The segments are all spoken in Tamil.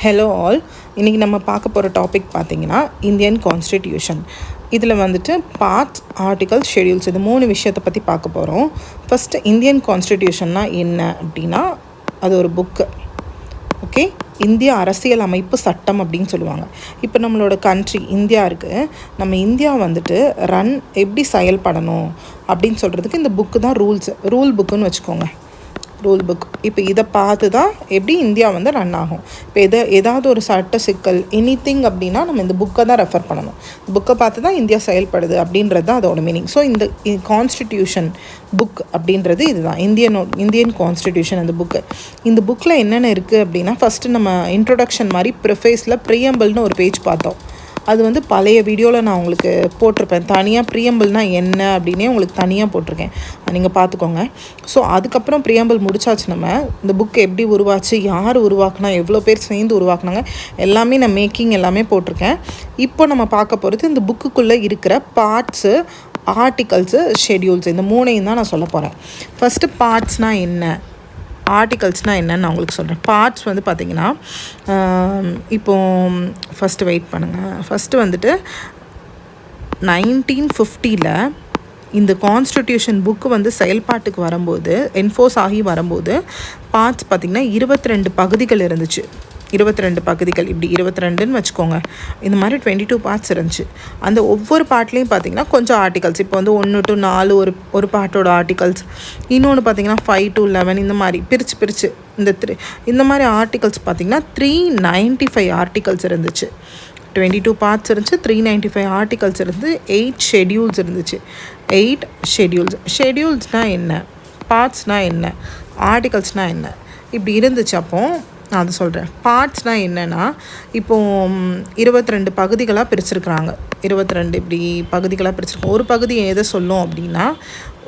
Hello all. இன்றைக்கி நம்ம பார்க்க போகிற டாபிக் பார்த்திங்கன்னா இந்தியன் கான்ஸ்டிடியூஷன். இதில் வந்துட்டு பார்ட்ஸ், ஆர்டிகல்ஸ், ஷெடியூல்ஸ் இது 3 விஷயத்தை பற்றி பார்க்க போகிறோம். ஃபஸ்ட்டு இந்தியன் கான்ஸ்டிடியூஷன்னா என்ன அப்படின்னா அது ஒரு புக்கு. ஓகே, இந்திய அரசியல் அமைப்பு சட்டம் அப்படின்னு சொல்லுவாங்க. இப்போ நம்மளோட கண்ட்ரி இந்தியா இருக்குது. நம்ம இந்தியா வந்துட்டு எப்படி செயல்படணும் அப்படின்னு சொல்கிறதுக்கு இந்த புக்கு தான் ரூல் புக்குன்னு வச்சுக்கோங்க. Rule book. இப்போ இதை பார்த்து தான் எப்படி இந்தியா வந்து ரன் ஆகும். இப்போ ஏதாவது ஒரு சட்ட சிக்கல் அப்படின்னா நம்ம இந்த புக்கை தான் ரெஃபர் பண்ணணும். புக்கை பார்த்து தான் இந்தியா செயல்படுது அப்படின்றது தான் அதோட மீனிங். ஸோ இந்த கான்ஸ்டிடியூஷன் புக் அப்படின்றது இதுதான் இந்தியன் கான்ஸ்டிடியூஷன். அந்த புக்கு. இந்த புக்கில் என்னென்ன இருக்குது அப்படின்னா, ஃபஸ்ட்டு நம்ம இன்ட்ரொடக்ஷன் மாதிரி ப்ரிஃபேஸில் ப்ரீயம்பிள்னு ஒரு பேஜ் பார்த்தோம். அது வந்து பழைய வீடியோவில் நான் உங்களுக்கு போட்டிருப்பேன். தனியாக ப்ரீயம்பிள்னால் என்ன அப்படின்னே உங்களுக்கு தனியாக போட்டிருக்கேன், நீங்கள் பார்த்துக்கோங்க. ஸோ அதுக்கப்புறம் ப்ரீயம்பிள் முடிச்சாச்சு. நம்ம இந்த புக் எப்படி உருவாச்சு, யார் உருவாக்குனா, எவ்வளோ பேர் சேர்ந்து உருவாக்குனாங்க, எல்லாமே நான் மேக்கிங் எல்லாமே போட்டிருக்கேன். இப்போ நம்ம பார்க்க போகிறது இந்த புக்குக்குள்ளே இருக்கிற பார்ட்ஸு, ஆர்டிகல்ஸு, ஷெடியூல்ஸ், இந்த 3ஐயும் தான் நான் சொல்ல போகிறேன். ஃபஸ்ட்டு பார்ட்ஸ்னால் என்ன, ஆர்டிகல்ஸ்னால் என்னன்னு நான் உங்களுக்கு சொல்கிறேன். பார்ட்ஸ் வந்து பார்த்திங்கன்னா, இப்போது ஃபஸ்ட்டு வெயிட் பண்ணுங்கள். ஃபஸ்ட்டு வந்துட்டு 1950 இந்த கான்ஸ்டிடியூஷன் புக்கு வந்து செயல்பாட்டுக்கு வரும்போது, என்ஃபோர்ஸ் ஆகி வரும்போது பார்ட்ஸ் பார்த்திங்கன்னா 22 பகுதிகள் இருந்துச்சு. 22 பகுதிகள், இப்படி 22ன்னு வச்சுக்கோங்க. இந்த மாதிரி 22 பார்ட்ஸ் இருந்துச்சு. அந்த ஒவ்வொரு பார்ட்லேயும் பார்த்திங்கன்னா கொஞ்சம் ஆர்டிகல்ஸ். இப்போ வந்து 1 to 4 ஒரு பார்ட்டோட ஆர்டிகல்ஸ், இன்னொன்று பார்த்திங்கன்னா 5 to 11 இந்த மாதிரி பிரித்து இந்த மாதிரி ஆர்டிகல்ஸ் பார்த்திங்கன்னா 395 ஆர்டிகல்ஸ் இருந்துச்சு. 22 பார்ட்ஸ் இருந்துச்சு, 395 ஆர்டிகல்ஸ் இருந்து, 8 ஷெடியூல்ஸ் இருந்துச்சு. 8 ஷெடியூல்ஸ்னால் என்ன, பார்ட்ஸ்னால் என்ன, ஆர்டிகல்ஸ்னால் என்ன, இப்படி இருந்துச்சு. அப்போது நான் அதை சொல்கிறேன். பார்ட்ஸ்னால் என்னென்னா, இப்போது 22 பகுதிகளாக பிரிச்சுருக்குறாங்க. 22 இப்படி பகுதிகளாக பிரிச்சுருக்கோம். ஒரு பகுதி எதை சொல்லும் அப்படின்னா,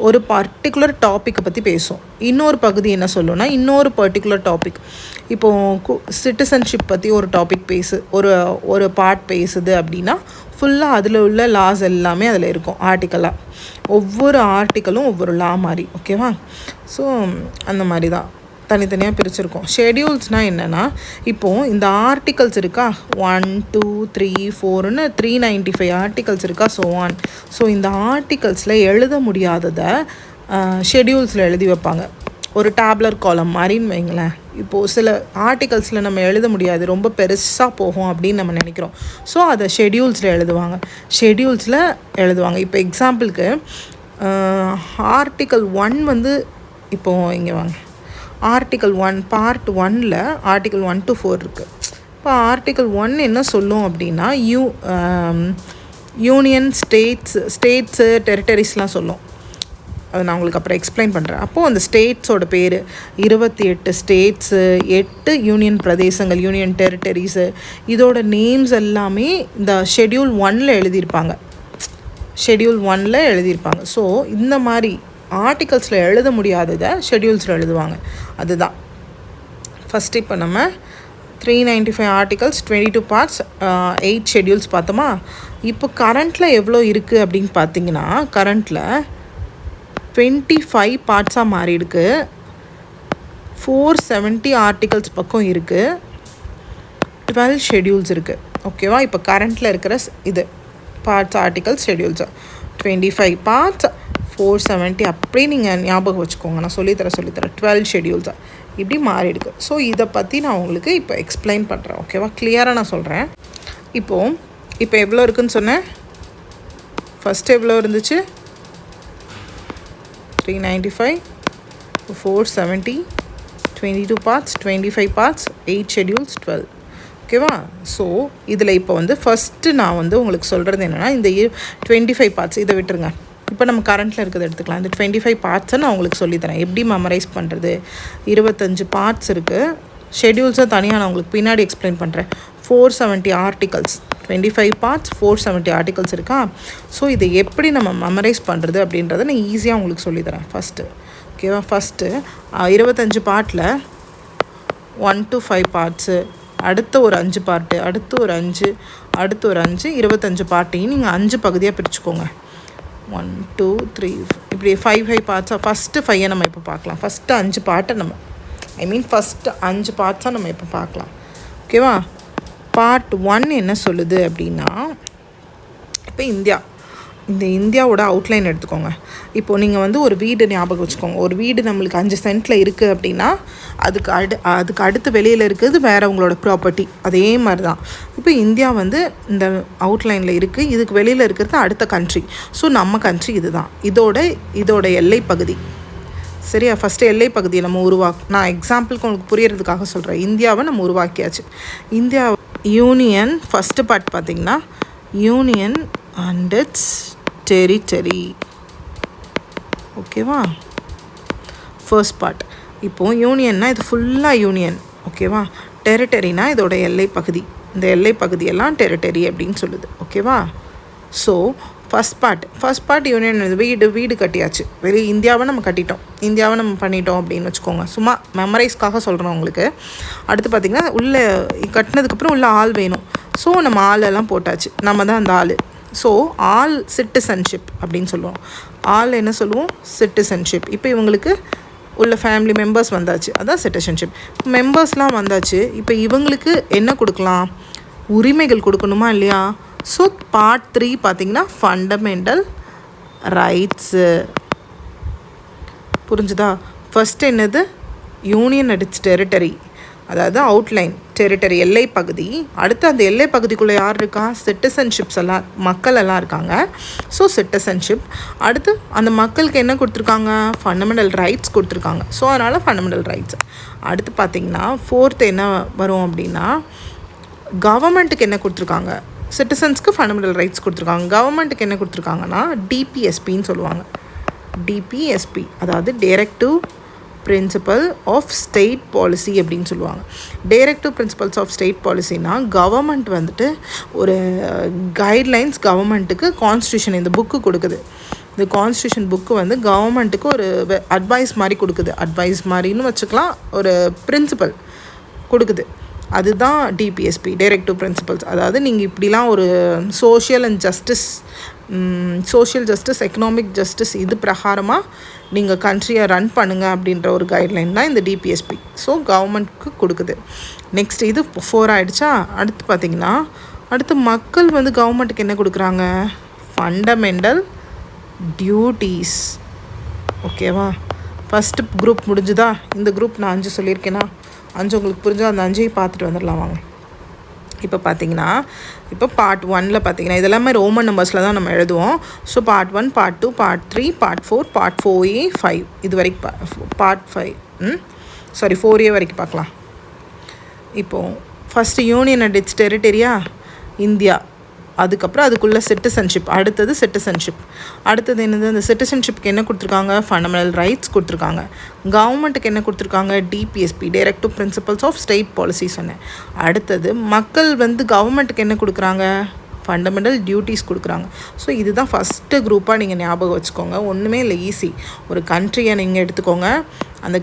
ஒரு பர்டிகுலர் டாப்பிக்கை பற்றி பேசும். இன்னொரு பகுதி என்ன சொல்லுன்னா, இன்னொரு பர்டிகுலர் டாபிக். இப்போது சிட்டிசன்ஷிப் பற்றி ஒரு டாபிக் ஒரு பார்ட் பேசுது அப்படின்னா, ஃபுல்லாக அதில் உள்ள லாஸ் எல்லாமே அதில் இருக்கும் ஆர்டிக்கலாக. ஒவ்வொரு ஆர்டிக்கலும் ஒவ்வொரு லா மாதிரி. ஓகேவா? ஸோ அந்த மாதிரி தான் தனித்தனியாக பிரிச்சுருக்கோம். ஷெடியூல்ஸ்னால் என்னென்னா, இப்போது இந்த ஆர்டிகல்ஸ் இருக்கா, 1 2 3 4ன்னு 395 ஆர்டிகல்ஸ் இருக்கா, ஸோ இந்த ஆர்டிகல்ஸில் எழுத முடியாததை ஷெடியூல்ஸில் எழுதி வைப்பாங்க. ஒரு டேப்லர் காலம் மாதிரின்னு வைங்களேன். இப்போது சில ஆர்டிகல்ஸில் நம்ம எழுத முடியாது, ரொம்ப பெருசாக போகும் அப்படின்னு நம்ம நினைக்கிறோம். ஸோ அதை ஷெடியூல்ஸில் எழுதுவாங்க. இப்போ எக்ஸாம்பிளுக்கு ஆர்டிக்கல் 1 வந்து, இப்போது இங்கே வாங்க, ஆர்டிக்கல் 1 பார்ட் 1ல் ஆர்டிக்கல் 1 to 4 இருக்குது. இப்போ ஆர்டிக்கல் 1 என்ன சொல்லும் அப்படின்னா, யூனியன் ஸ்டேட்ஸு டெரிட்டரிஸ்லாம் சொல்லும். அதை நான் உங்களுக்கு அப்புறம் எக்ஸ்பிளைன் பண்ணுறேன். அப்போது அந்த ஸ்டேட்ஸோட பேர் 28 ஸ்டேட்ஸு, 8 யூனியன் பிரதேசங்கள், யூனியன் டெரிட்டரிஸு, இதோட நேம்ஸ் எல்லாமே இந்த ஷெடியூல் 1ல் எழுதியிருப்பாங்க. ஸோ இந்த மாதிரி ஆர்டிகல்ஸில் எழுத முடியாததை ஷெடியூல்ஸில் எழுதுவாங்க. அதுதான் ஃபஸ்ட்டு. இப்போ நம்ம 395 ஆர்டிகல்ஸ், 22 பார்ட்ஸ், 8 ஷெடியூல்ஸ் பார்த்தோமா. இப்போ கரண்ட்டில் எவ்வளோ இருக்குது அப்படின்னு பார்த்தீங்கன்னா, கரண்ட்டில் 25 பார்ட்ஸாக மாறி இருக்குது. 470 ஆர்டிகல்ஸ் பக்கம் இருக்குது. 12 ஷெடியூல்ஸ் இருக்குது. ஓகேவா? இப்போ கரண்ட்டில் இருக்கிற இது பார்ட்ஸ், ஆர்டிகல்ஸ், ஷெடியூல்ஸ் 25 பார்ட்ஸ், 470 அப்படி நீங்கள் ஞாபகம் வச்சுக்கோங்க. நான் சொல்லித்தரேன் 12 ஷெடியூல்ஸாக இப்படி மாறிடுக்கு. ஸோ இதை பற்றி நான் உங்களுக்கு இப்போ எக்ஸ்பிளைன் பண்ணுறேன். ஓகேவா? கிளியராக நான் சொல்கிறேன். இப்போ எவ்வளோ இருக்குதுன்னு சொன்னேன். ஃபஸ்ட்டு எவ்வளோ இருந்துச்சு, 395, 470, 22 பார்ட்ஸ், 25 பார்ட்ஸ், 8 ஷெடியூல்ஸ், 12. ஓகேவா? ஸோ இதில் இப்போ வந்து ஃபஸ்ட்டு நான் வந்து உங்களுக்கு சொல்கிறது என்னென்னா, இந்த 25 பார்ட்ஸ் இதை விட்டுருங்க. இப்போ நம்ம கரண்ட்டில் இருக்கிறத எடுத்துக்கலாம். இந்த 25 பார்ட்ஸை நான் உங்களுக்கு சொல்லித்தரேன் எப்படி மெமரைஸ் பண்ணுறது. 25 பார்ட்ஸ் இருக்குது. ஷெடியூல்ஸை தனியாக நான் உங்களுக்கு பின்னாடி எக்ஸ்பிளைன் பண்ணுறேன். 470 ஆர்டிகல்ஸ், 25 பார்ட்ஸ், 470 ஆர்டிகல்ஸ் இருக்கா. ஸோ இதை எப்படி நம்ம மெமரைஸ் பண்ணுறது அப்படின்றத நான் ஈஸியாக உங்களுக்கு சொல்லித்தரேன் ஃபஸ்ட்டு. ஓகேவா? ஃபஸ்ட்டு 25 பார்ட்டில் 1 to 5 பார்ட்ஸு, அடுத்த ஒரு 5 பார்ட்டு, அடுத்து ஒரு 5, 25 பார்ட்டையும் நீங்கள் 5 பகுதியாக பிரிச்சுக்கோங்க. 1 2 3 இப்படி 5 பார்ட்ஸாக. ஃபஸ்ட்டு 5 நம்ம இப்போ பார்க்கலாம். ஃபஸ்ட்டு 5 பார்ட்டை நம்ம ஃபஸ்ட்டு 5 பார்ட்ஸாக நம்ம இப்போ பார்க்கலாம். ஓகேவா? பார்ட் 1 என்ன சொல்லுது அப்படின்னா, இப்போ இந்த இந்தியாவோட அவுட்லைன் எடுத்துக்கோங்க. இப்போது நீங்கள் வந்து ஒரு வீடு ஞாபகம் வச்சுக்கோங்க. ஒரு வீடு நம்மளுக்கு 5 சென்ட்டில் இருக்குது அப்படின்னா அதுக்கு அடுத்து வெளியில் இருக்கிறது வேறு உங்களோட ப்ராப்பர்ட்டி. அதே மாதிரி தான் இப்போ இந்தியா வந்து இந்த அவுட்லைனில் இருக்குது. இதுக்கு வெளியில் இருக்கிறது அடுத்த கண்ட்ரி. ஸோ நம்ம கண்ட்ரி இதுதான். இதோட எல்லை பகுதி. சரியா? ஃபஸ்ட்டு எல்லை பகுதியை நம்ம நான் எக்ஸாம்பிளுக்கு உங்களுக்கு புரியறதுக்காக சொல்கிறேன். இந்தியாவை நம்ம உருவாக்கியாச்சு. இந்தியா யூனியன் ஃபஸ்ட்டு பார்ட் பார்த்திங்கன்னா யூனியன் அண்ட் இட்ஸ் டெரிட்டரி. ஓகேவா? First part. இப்போது யூனியன்னா இது ஃபுல்லாக யூனியன். ஓகேவா? டெரிட்டரினா இதோட எல்லை பகுதி. இந்த எல்லை பகுதியெல்லாம் டெரிட்டரி அப்படின்னு சொல்லுது. ஓகேவா? So first part union. வீடு கட்டியாச்சு. இந்தியாவை நம்ம கட்டிட்டோம், இந்தியாவை நம்ம பண்ணிட்டோம் அப்படின்னு வச்சுக்கோங்க. சும்மா மெமரைஸ்க்காக சொல்கிறோம் உங்களுக்கு. அடுத்து பார்த்திங்கன்னா உள்ளே கட்டினதுக்கப்புறம் உள்ள ஆள் வேணும். ஸோ நம்ம ஆளெல்லாம் போட்டாச்சு. நம்ம தான் அந்த ஆள். ஸோ ஆல் சிட்டிசன்ஷிப் அப்படின்னு சொல்லுவோம். ஆள் என்ன சொல்லுவோம்? சிட்டிசன்ஷிப். இப்போ இவங்களுக்கு உள்ள ஃபேமிலி மெம்பர்ஸ் வந்தாச்சு, அதான் சிட்டிசன்ஷிப். மெம்பர்ஸ்லாம் வந்தாச்சு. இப்போ இவங்களுக்கு என்ன கொடுக்கலாம்? உரிமைகள் கொடுக்கணுமா இல்லையா? ஸோ பார்ட் 3 பார்த்திங்கன்னா ஃபண்டமெண்டல் ரைட்ஸு. புரிஞ்சுதா? ஃபஸ்ட்டு என்னது? யூனியன் அண்ட் இட்ஸ் டெரிட்டரி, அதாவது அவுட்லைன், டெரிட்டரி, எல்லை பகுதி. அடுத்து அந்த எல்லை பகுதிக்குள்ளே யார் இருக்கா? சிட்டிசன்ஷிப்ஸ் எல்லாம், மக்கள் எல்லாம் இருக்காங்க. So citizenship. அடுத்து அந்த மக்களுக்கு என்ன கொடுத்துருக்காங்க? ஃபண்டமெண்டல் ரைட்ஸ் கொடுத்துருக்காங்க. ஸோ அதனால் ஃபண்டமெண்டல் ரைட்ஸ். அடுத்து பார்த்திங்கன்னா 4th என்ன வரும் அப்படின்னா, கவர்மெண்ட்டுக்கு என்ன கொடுத்துருக்காங்க? சிட்டிசன்ஸ்க்கு ஃபண்டமெண்டல் ரைட்ஸ் கொடுத்துருக்காங்க. கவர்மெண்ட்டுக்கு என்ன கொடுத்துருக்காங்கன்னா டிபிஎஸ்பின்னு சொல்லுவாங்க. டிபிஎஸ்பி அதாவது directive principle of state policy அப்படின்னு சொல்லுவாங்க. டைரக்டிவ் பிரின்சிபல்ஸ் ஆஃப் ஸ்டேட் பாலிசினா கவர்மெண்ட் வந்துட்டு ஒரு கைட்லைன்ஸ் கவர்மெண்ட்டுக்கு கான்ஸ்டியூஷன் இந்த புக்கு கொடுக்குது. இந்த கான்ஸ்டியூஷன் புக்கு வந்து கவர்மெண்ட்டுக்கு ஒரு அட்வைஸ் மாதிரி கொடுக்குது. அட்வைஸ் மாதிரின்னு வச்சுக்கலாம், ஒரு பிரின்சிபல் கொடுக்குது. அதுதான் டிபிஎஸ்பி, டைரக்டிவ் பிரின்சிபல்ஸ். அதாவது நீங்கள் இப்படிலாம் ஒரு சோஷியல் ஜஸ்டிஸ், எக்கனாமிக் ஜஸ்டிஸ் இது பிரகாரமாக நீங்கள் கண்ட்ரியை ரன் பண்ணுங்கள் அப்படின்ற ஒரு கைட்லைன் தான் இந்த டிபிஎஸ்பி. ஸோ கவர்மெண்ட்க்கு கொடுக்குது. நெக்ஸ்ட் இது 4 ஆகிடுச்சா? அடுத்து பார்த்திங்கன்னா மக்கள் வந்து கவர்மெண்ட்டுக்கு என்ன கொடுக்குறாங்க? Fundamental duties. ஓகேவா? ஃபஸ்ட்டு குரூப் முடிஞ்சுதா? இந்த குரூப் நான் 5 சொல்லியிருக்கேன்னா, 5 உங்களுக்கு புரிஞ்சால் அந்த 5ஐயும் பார்த்துட்டு வந்துடலாம் வாங்க. இப்போ பார்த்தீங்கன்னா பார்ட் 1ல் பார்த்தீங்கன்னா இதெல்லாமே ரோமன் நம்பர்ஸில் தான் நம்ம எழுதுவோம். So part 1, part 2, part 3, part 4, part 4A, 5 இது வரைக்கும் பார்ட் 5 4A வரைக்கும் பார்க்கலாம். இப்போது ஃபஸ்ட்டு யூனியன் அண்ட் இட்ஸ் டெரிட்டரியா இந்தியா. அதுக்கப்புறம் அதுக்குள்ளே சிட்டிசன்ஷிப். அடுத்தது சிட்டிசன்ஷிப். அடுத்தது என்னது? அந்த சிட்டிசன்ஷிப்க்கு என்ன கொடுத்துருக்காங்க? ஃபண்டமெண்டல் ரைட்ஸ் கொடுத்துருக்காங்க. கவர்மெண்ட்டுக்கு என்ன கொடுத்துருக்காங்க? DPSP, directive principles of state policy சொன்னேன். அடுத்தது மக்கள் வந்து கவர்மெண்ட்டுக்கு என்ன கொடுக்குறாங்க? ஃபண்டமெண்டல் டியூட்டிஸ் கொடுக்குறாங்க. ஸோ இதுதான் ஃபஸ்ட்டு குரூப்பாக நீங்கள் ஞாபகம் வச்சுக்கோங்க. ஒன்றுமே இல்லை, ஈஸி. ஒரு கண்ட்ரியை நீங்கள் எடுத்துக்கோங்க. அந்த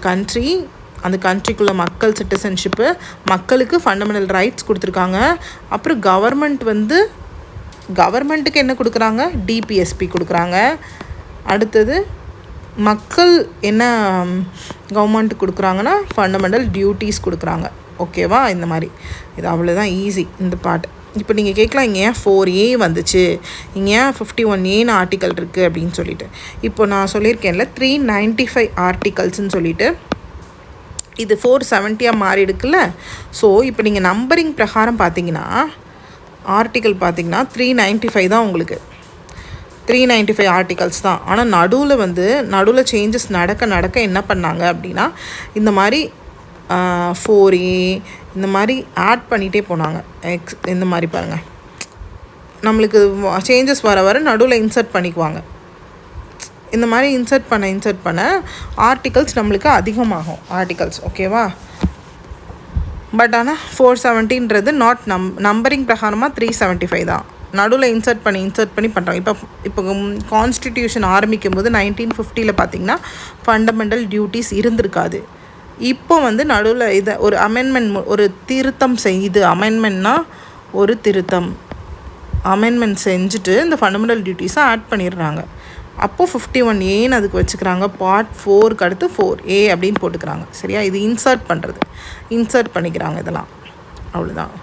கண்ட்ரிக்குள்ளே மக்கள் சிட்டிசன்ஷிப்பு, மக்களுக்கு ஃபண்டமெண்டல் ரைட்ஸ் கொடுத்துருக்காங்க. அப்புறம் கவர்மெண்ட்டுக்கு என்ன கொடுக்குறாங்க? டிபிஎஸ்பி கொடுக்குறாங்க. அடுத்தது மக்கள் என்ன கவர்மெண்ட்டுக்கு கொடுக்குறாங்கன்னா ஃபண்டமெண்டல் டியூட்டிஸ் கொடுக்குறாங்க. ஓகேவா? இந்த மாதிரி இது அவ்வளோதான், ஈஸி இந்த பார்ட். இப்போ நீங்கள் கேட்கலாம், இங்கே ஏன் 4A வந்துச்சு, இங்கே ஏன் 51Aன்னு ஆர்டிக்கல் இருக்குது அப்படின்னு சொல்லிட்டு. இப்போ நான் சொல்லியிருக்கேன்ல 395 ஆர்டிகல்ஸ்ன்னு சொல்லிட்டு, இது 470 மாறிடுக்குல்ல. ஸோ இப்போ நீங்கள் நம்பரிங் பிரகாரம் பார்த்தீங்கன்னா ஆர்டிக்கல் பார்த்திங்கன்னா 395 தான் உங்களுக்கு. 395 ஆர்டிகல்ஸ் தான். ஆனால் நடுவில் சேஞ்சஸ் நடக்க என்ன பண்ணாங்க அப்படின்னா, இந்த மாதிரி 4A இந்த மாதிரி ஆட் பண்ணிகிட்டே போனாங்க. இந்த மாதிரி பாருங்கள், நம்மளுக்கு சேஞ்சஸ் வர நடுவில் இன்சர்ட் பண்ணிக்குவாங்க. இந்த மாதிரி இன்சர்ட் பண்ண ஆர்டிகல்ஸ் நம்மளுக்கு அதிகமாகும் ஆர்டிகல்ஸ். ஓகேவா? பட் ஆனால் 470ன்றது நம்பரிங் பிரகாரமாக 375 தான். நடுவில் இன்சர்ட் பண்ணி பண்ணுறாங்க. இப்போ கான்ஸ்டிடியூஷன் ஆரம்பிக்கும் போது 1950 பார்த்திங்கன்னா ஃபண்டமெண்டல் டியூட்டிஸ் இருந்திருக்காது. இப்போ வந்து நடுவில் இதை ஒரு அமெண்ட்மெண்ட், ஒரு திருத்தம் செய்யுது. அமெண்ட்மெண்ட் செஞ்சுட்டு இந்த ஃபண்டமெண்டல் டியூட்டிஸை ஆட் பண்ணிடுறாங்க. அப்போது 51Aன்னு அதுக்கு வச்சுக்கிறாங்க. பார்ட் 4க்கு அடுத்து 4A அப்படின்னு போட்டுக்கிறாங்க. சரியா? இது இன்சர்ட் பண்ணிக்கிறாங்க. இதெல்லாம் அவ்வளோதான்.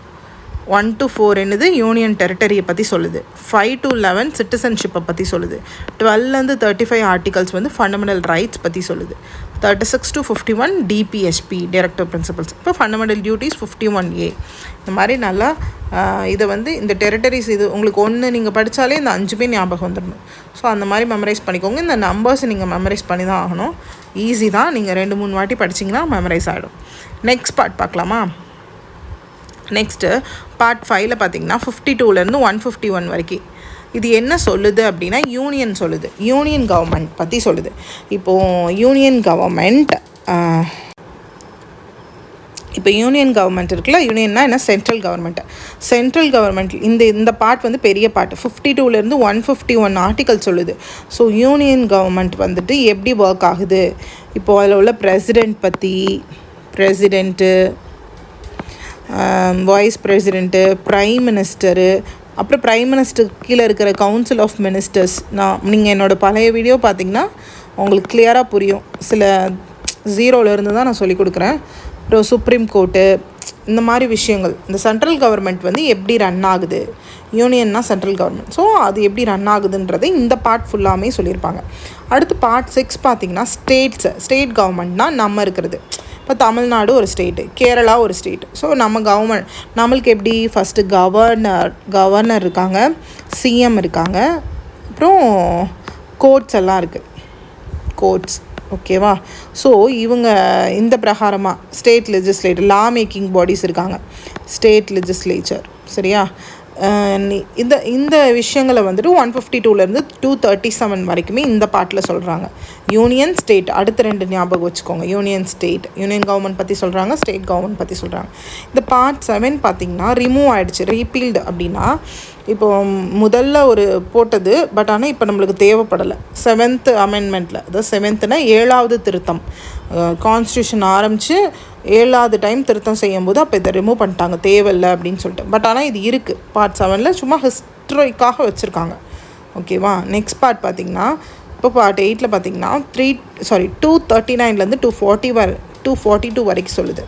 1 to 4 என்னது யூனியன் டெரிட்டரியை பற்றி சொல்லுது. 5 to 11 சிட்டிசன்ஷிப்பை பற்றி சொல்லுது. 12 to 35 ஆர்டிகல்ஸ் வந்து ஃபண்டமெண்டல் ரைட்ஸ் பற்றி சொல்லுது. 36 to 51 டிபிஎஸ்பி டைரக்டிவ் பிரின்சிபல்ஸ். இப்போ ஃபண்டமெண்டல் டியூட்டிஸ் 51A. இந்த மாதிரி நல்லா இதை வந்து இந்த டெரிட்டரிஸ் இது உங்களுக்கு ஒன்று நீங்கள் படித்தாலே இந்த 5 ஞாபகம் வந்துடணும். ஸோ அந்த மாதிரி மெமரைஸ் பண்ணிக்கோங்க. இந்த நம்பர்ஸை நீங்கள் மெமரைஸ் பண்ணி தான் ஆகணும். ஈஸி தான், நீங்கள் 2-3 வாட்டி படிச்சிங்கன்னா மெமரைஸ் ஆகிடும். நெக்ஸ்ட் பார்ட் பார்க்கலாமா? நெக்ஸ்ட்டு பார்ட் 5ல் பார்த்தீங்கன்னா 52லேருந்து 151 வரைக்கும் இது என்ன சொல்லுது அப்படின்னா யூனியன் சொல்லுது. யூனியன் கவர்மெண்ட் பற்றி சொல்லுது. இப்போது யூனியன் கவர்மெண்ட் இருக்குல்ல, யூனியன்னா என்ன, சென்ட்ரல் கவர்மெண்ட். இந்த பார்ட் வந்து பெரிய பார்ட். 52லேருந்து 151 ஆர்டிகல் சொல்லுது. ஸோ யூனியன் கவர்மெண்ட் வந்துட்டு எப்படி ஒர்க் ஆகுது, இப்போது அதில் உள்ள president vice president, prime minister, அப்புறம் ப்ரைம் மினிஸ்டருக்கு கீழே இருக்கிற கவுன்சில் ஆஃப் மினிஸ்டர்ஸ். நீங்கள் என்னோடய பழைய வீடியோ பார்த்திங்கன்னா உங்களுக்கு கிளியராக புரியும். சில 0லேருந்து தான் நான் சொல்லிக் கொடுக்குறேன். அப்புறம் சுப்ரீம் கோர்ட்டு, இந்த மாதிரி விஷயங்கள். இந்த சென்ட்ரல் கவர்மெண்ட் வந்து எப்படி ரன் ஆகுது, யூனியன்னா சென்ட்ரல் கவர்மெண்ட், ஸோ அது எப்படி ரன் ஆகுதுன்றதை இந்த பார்ட் ஃபுல்லாமே சொல்லியிருப்பாங்க. அடுத்து பார்ட் 6 பார்த்திங்கன்னா ஸ்டேட் கவர்மெண்ட்னால் நம்ம இருக்கிறது. இப்போ தமிழ்நாடு ஒரு ஸ்டேட்டு, கேரளா ஒரு ஸ்டேட்டு. ஸோ நம்மளுக்கு எப்படி ஃபஸ்ட்டு கவர்னர் இருக்காங்க, சிஎம் இருக்காங்க, அப்புறம் கோர்ட்ஸ் எல்லாம் இருக்குது, கோர்ட்ஸ். ஓகேவா? ஸோ இவங்க இந்த பிரகாரமாக ஸ்டேட் லெஜிஸ்லேட்டர், லா மேக்கிங் பாடிஸ் இருக்காங்க, ஸ்டேட் லெஜிஸ்லேச்சர். சரியா? இந்த விஷயங்களை வந்துட்டு 152லேருந்து 237 வரைக்குமே இந்த பார்ட்டில் சொல்கிறாங்க. யூனியன் ஸ்டேட் அடுத்த 2 ஞாபகம் வச்சுக்கோங்க. யூனியன் கவர்மெண்ட் பற்றி சொல்கிறாங்க, ஸ்டேட் கவர்மெண்ட் பற்றி சொல்கிறாங்க. இந்த பார்ட் 7 பார்த்திங்கன்னா ரிமூவ் ஆகிடுச்சு. ரீபீல்டு அப்படின்னா இப்போ முதல்ல ஒரு போட்டது, பட் ஆனால் இப்போ நம்மளுக்கு தேவைப்படலை. 7th அமெண்ட்மெண்ட்டில், அதாவது 7th 7வது திருத்தம், கான்ஸ்டியூஷன் ஆரம்பித்து 7வது டைம் திருத்தம் செய்யும்போது அப்போ இதை ரிமூவ் பண்ணிட்டாங்க, தேவையில்லை அப்படின்னு சொல்லிட்டு. பட் ஆனால் இது இருக்குது பார்ட் 7ல், சும்மா ஹிஸ்ட்ரிக்காக வச்சுருக்காங்க. ஓகேவா? நெக்ஸ்ட் பார்ட் பார்த்திங்கன்னா இப்போ பார்ட் 8ல் பார்த்திங்கன்னா 239லேருந்து 242 வரைக்கும் சொல்லுது.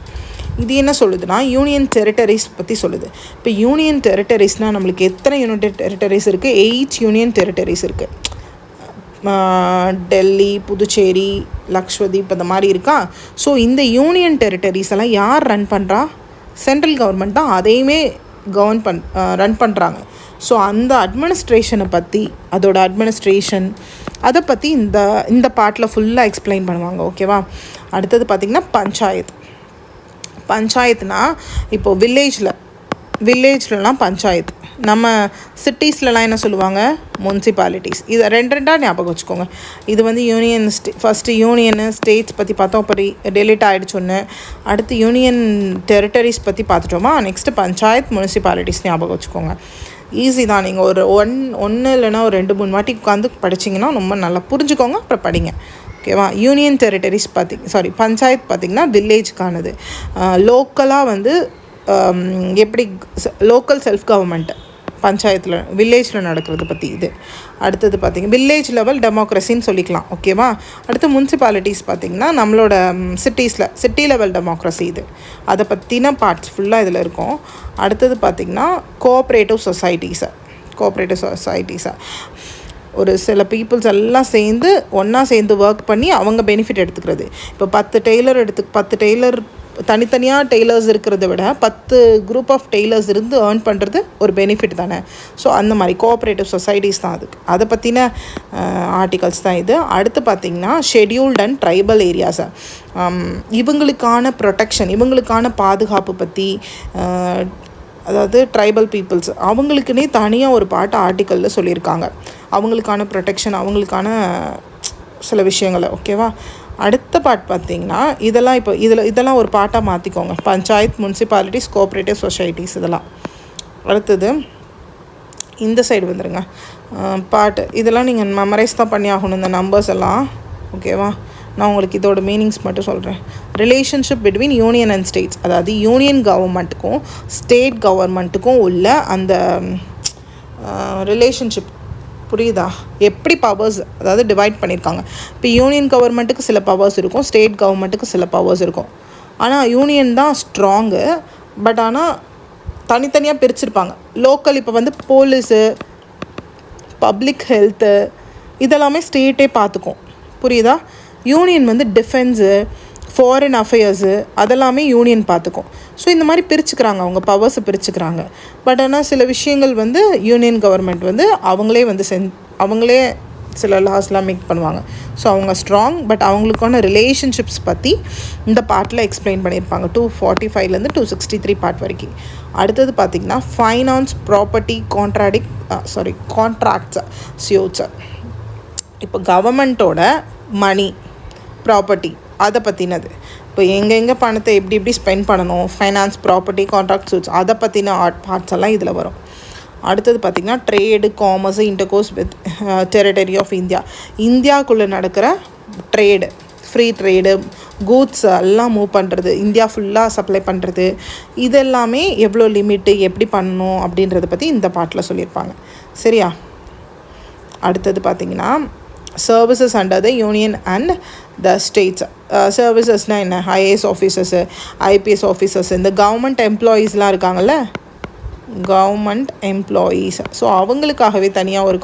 இது என்ன சொல்லுதுன்னா யூனியன் டெரிட்டரிஸ் பற்றி சொல்லுது. இப்போ யூனியன் டெரிட்டரிஸ்னால் நம்மளுக்கு எத்தனை யூனியன் டெரிட்டரிஸ் இருக்குது? 8 யூனியன் டெரிட்டரிஸ் இருக்குது. டெல்லி, புதுச்சேரி, லக்ஷ்வதீப் அந்த மாதிரி இருக்கா. ஸோ இந்த யூனியன் டெரிட்டரிஸ் எல்லாம் யார் ரன் பண்ணுறா? சென்ட்ரல் கவர்மெண்ட் தான் அதையுமே ரன் பண்ணுறாங்க. ஸோ அந்த அட்மினிஸ்ட்ரேஷனை பற்றி, அதை பற்றி இந்த பார்ட்டில் ஃபுல்லாக எக்ஸ்பிளைன் பண்ணுவாங்க. ஓகேவா? அடுத்தது பார்த்திங்கன்னா பஞ்சாயத்துனா இப்போது வில்லேஜ்லலாம் பஞ்சாயத்து, நம்ம சிட்டிஸ்லலாம் என்ன சொல்லுவாங்க? முனிசிபாலிட்டிஸ். இதை 2 ஞாபகம் வச்சுக்கோங்க. இது வந்து யூனியன் ஃபஸ்ட்டு யூனியனு ஸ்டேட்ஸ் பற்றி பார்த்தோம், அப்போ டெலிட் ஆகிடுச்சு ஒன்று. அடுத்து யூனியன் டெரிட்டரிஸ் பற்றி பார்த்துட்டோமா, நெக்ஸ்ட்டு பஞ்சாயத்து, முனிசிபாலிட்டிஸ் ஞாபகம் வச்சுக்கோங்க. ஈஸி தான். நீங்கள் ஒரு ஒன்று இல்லைன்னா ஒரு 2-3 வாட்டி உட்காந்து படிச்சிங்கன்னா ரொம்ப நல்லா புரிஞ்சுக்கோங்க, அப்புறம் படிங்க. ஓகேவா? யூனியன் டெரிட்டரிஸ் பஞ்சாயத்து பார்த்திங்கன்னா வில்லேஜுக்கானது. லோக்கலாக வந்து எப்படி லோக்கல் செல்ஃப் கவர்மெண்ட் பஞ்சாயத்தில் வில்லேஜில் நடக்கிறது பற்றி இது. அடுத்தது பார்த்திங்கன்னா வில்லேஜ் லெவல் டெமோக்ரஸின்னு சொல்லிக்கலாம். ஓகேவா? அடுத்து முனிசிபாலிட்டிஸ் பார்த்திங்கன்னா நம்மளோட சிட்டி லெவல் டெமோக்ரஸி இது. அதை பற்றின பார்ட்ஸ் ஃபுல்லாக இதில் இருக்கும். அடுத்தது பார்த்திங்கன்னா கோஆப்ரேட்டிவ் சொசைட்டிஸாக ஒரு சில பீப்புள்ஸ் எல்லாம் ஒன்றா சேர்ந்து ஒர்க் பண்ணி அவங்க பெனிஃபிட் எடுத்துக்கிறது. இப்போ 10 டெய்லர் தனித்தனியாக டெய்லர்ஸ் இருக்கிறத விட 10 குரூப் ஆஃப் டெய்லர்ஸ் இருந்து ஏர்ன் பண்ணுறது ஒரு பெனிஃபிட் தானே. ஸோ அந்த மாதிரி கோஆப்ரேட்டிவ் சொசைட்டிஸ் தான் அதை பற்றின ஆர்டிகல்ஸ் தான் இது. அடுத்து பார்த்திங்கன்னா ஷெட்யூல்ட் அண்ட் ட்ரைபல் ஏரியாஸை, இவங்களுக்கான ப்ரொடெக்ஷன், இவங்களுக்கான பாதுகாப்பு பற்றி, அதாவது ட்ரைபல் பீப்புள்ஸ் அவங்களுக்குன்னே தனியாக ஒரு பாட்டு ஆர்டிக்கலில் சொல்லியிருக்காங்க. அவங்களுக்கான ப்ரொடெக்ஷன், அவங்களுக்கான சில விஷயங்களை. ஓகேவா? அடுத்த பார்ட் பார்த்திங்கன்னா இதெல்லாம் ஒரு பாட்டாக மாற்றிக்கோங்க. பஞ்சாயத்து, முனிசிபாலிட்டிஸ், கோஆப்ரேட்டிவ் சொசைட்டிஸ் இதெல்லாம். அடுத்தது இந்த சைடு வந்துடுங்க பாட்டு. இதெல்லாம் நீங்கள் மெமரைஸ் தான் பண்ணி ஆகணும், இந்த நம்பர்ஸ் எல்லாம். ஓகேவா? நான் உங்களுக்கு இதோட மீனிங்ஸ் மட்டும் சொல்கிறேன். Relationship between union and states, அதாவது யூனியன் கவர்மெண்ட்டுக்கும் ஸ்டேட் கவர்மெண்ட்டுக்கும் உள்ள அந்த ரிலேஷன்ஷிப். புரியுதா? எப்படி பவர்ஸ் அதாவது டிவைட் பண்ணியிருக்காங்க. இப்போ யூனியன் கவர்மெண்ட்டுக்கு சில பவர்ஸ் இருக்கும், ஸ்டேட் கவர்மெண்ட்டுக்கு சில பவர்ஸ் இருக்கும். ஆனால் யூனியன் தான் ஸ்ட்ராங்கு, பட் ஆனால் தனித்தனியாக பிரிச்சுருப்பாங்க. லோக்கல் இப்போ வந்து போலீஸு, பப்ளிக் ஹெல்த்து இதெல்லாமே ஸ்டேட்டே பார்த்துக்கும். புரியுதா? யூனியன் வந்து டிஃபென்ஸு, ஃபாரின் அஃபேர்ஸு அதெல்லாமே யூனியன் பார்த்துக்கும். ஸோ இந்த மாதிரி பிரிச்சுக்கிறாங்க, அவங்க பவர்ஸை பிரிச்சுக்கிறாங்க. பட் ஆனால் சில விஷயங்கள் வந்து யூனியன் கவர்மெண்ட் வந்து அவங்களே வந்து அவங்களே சில லாஸ்லாம் மேக் பண்ணுவாங்க. ஸோ அவங்க ஸ்ட்ராங். பட் அவங்களுக்கான ரிலேஷன்ஷிப்ஸ் பற்றி இந்த பார்ட்டில் எக்ஸ்பிளைன் பண்ணியிருப்பாங்க 245லேருந்து 263 பார்ட் வரைக்கும். அடுத்தது பார்த்திங்கன்னா ஃபைனான்ஸ், ப்ராப்பர்ட்டி, கான்ட்ராக்ட்ஸ், சியூட்ஸ். இப்போ கவர்மெண்ட்டோட மணி, ப்ராப்பர்ட்டி அதை பற்றினது. இப்போ எங்கெங்கே பணத்தை எப்படி ஸ்பெண்ட் பண்ணணும், ஃபைனான்ஸ், ப்ராப்பர்ட்டி, கான்ட்ராக்ட், சியூட்ஸ் அதை பற்றின பார்ட்ஸ் எல்லாம் இதில் வரும். அடுத்தது பார்த்திங்கன்னா trade, commerce, intercourse with territory of India. இந்தியாவுக்குள்ளே நடக்கிற ட்ரேடு, ஃப்ரீ ட்ரேடு, கூட்ஸ் எல்லாம் மூவ் பண்ணுறது, இந்தியா ஃபுல்லாக சப்ளை பண்ணுறது, இதெல்லாமே எவ்வளோ லிமிட்டு, எப்படி பண்ணணும் அப்படின்றத பற்றி இந்த பார்ட்டில் சொல்லியிருப்பாங்க. சரியா? அடுத்தது பார்த்திங்கன்னா services under the union and the states. சர்வீசஸ்னால் என்ன? ஐஏஎஸ் ஆஃபீஸர்ஸு, ஐபிஎஸ் ஆஃபீஸர்ஸ், இந்த கவர்மெண்ட் எம்ப்ளாயீஸ்லாம் இருக்காங்கள்ல, கவர்மெண்ட் எம்ப்ளாயீஸ். ஸோ அவங்களுக்காகவே தனியாக ஒரு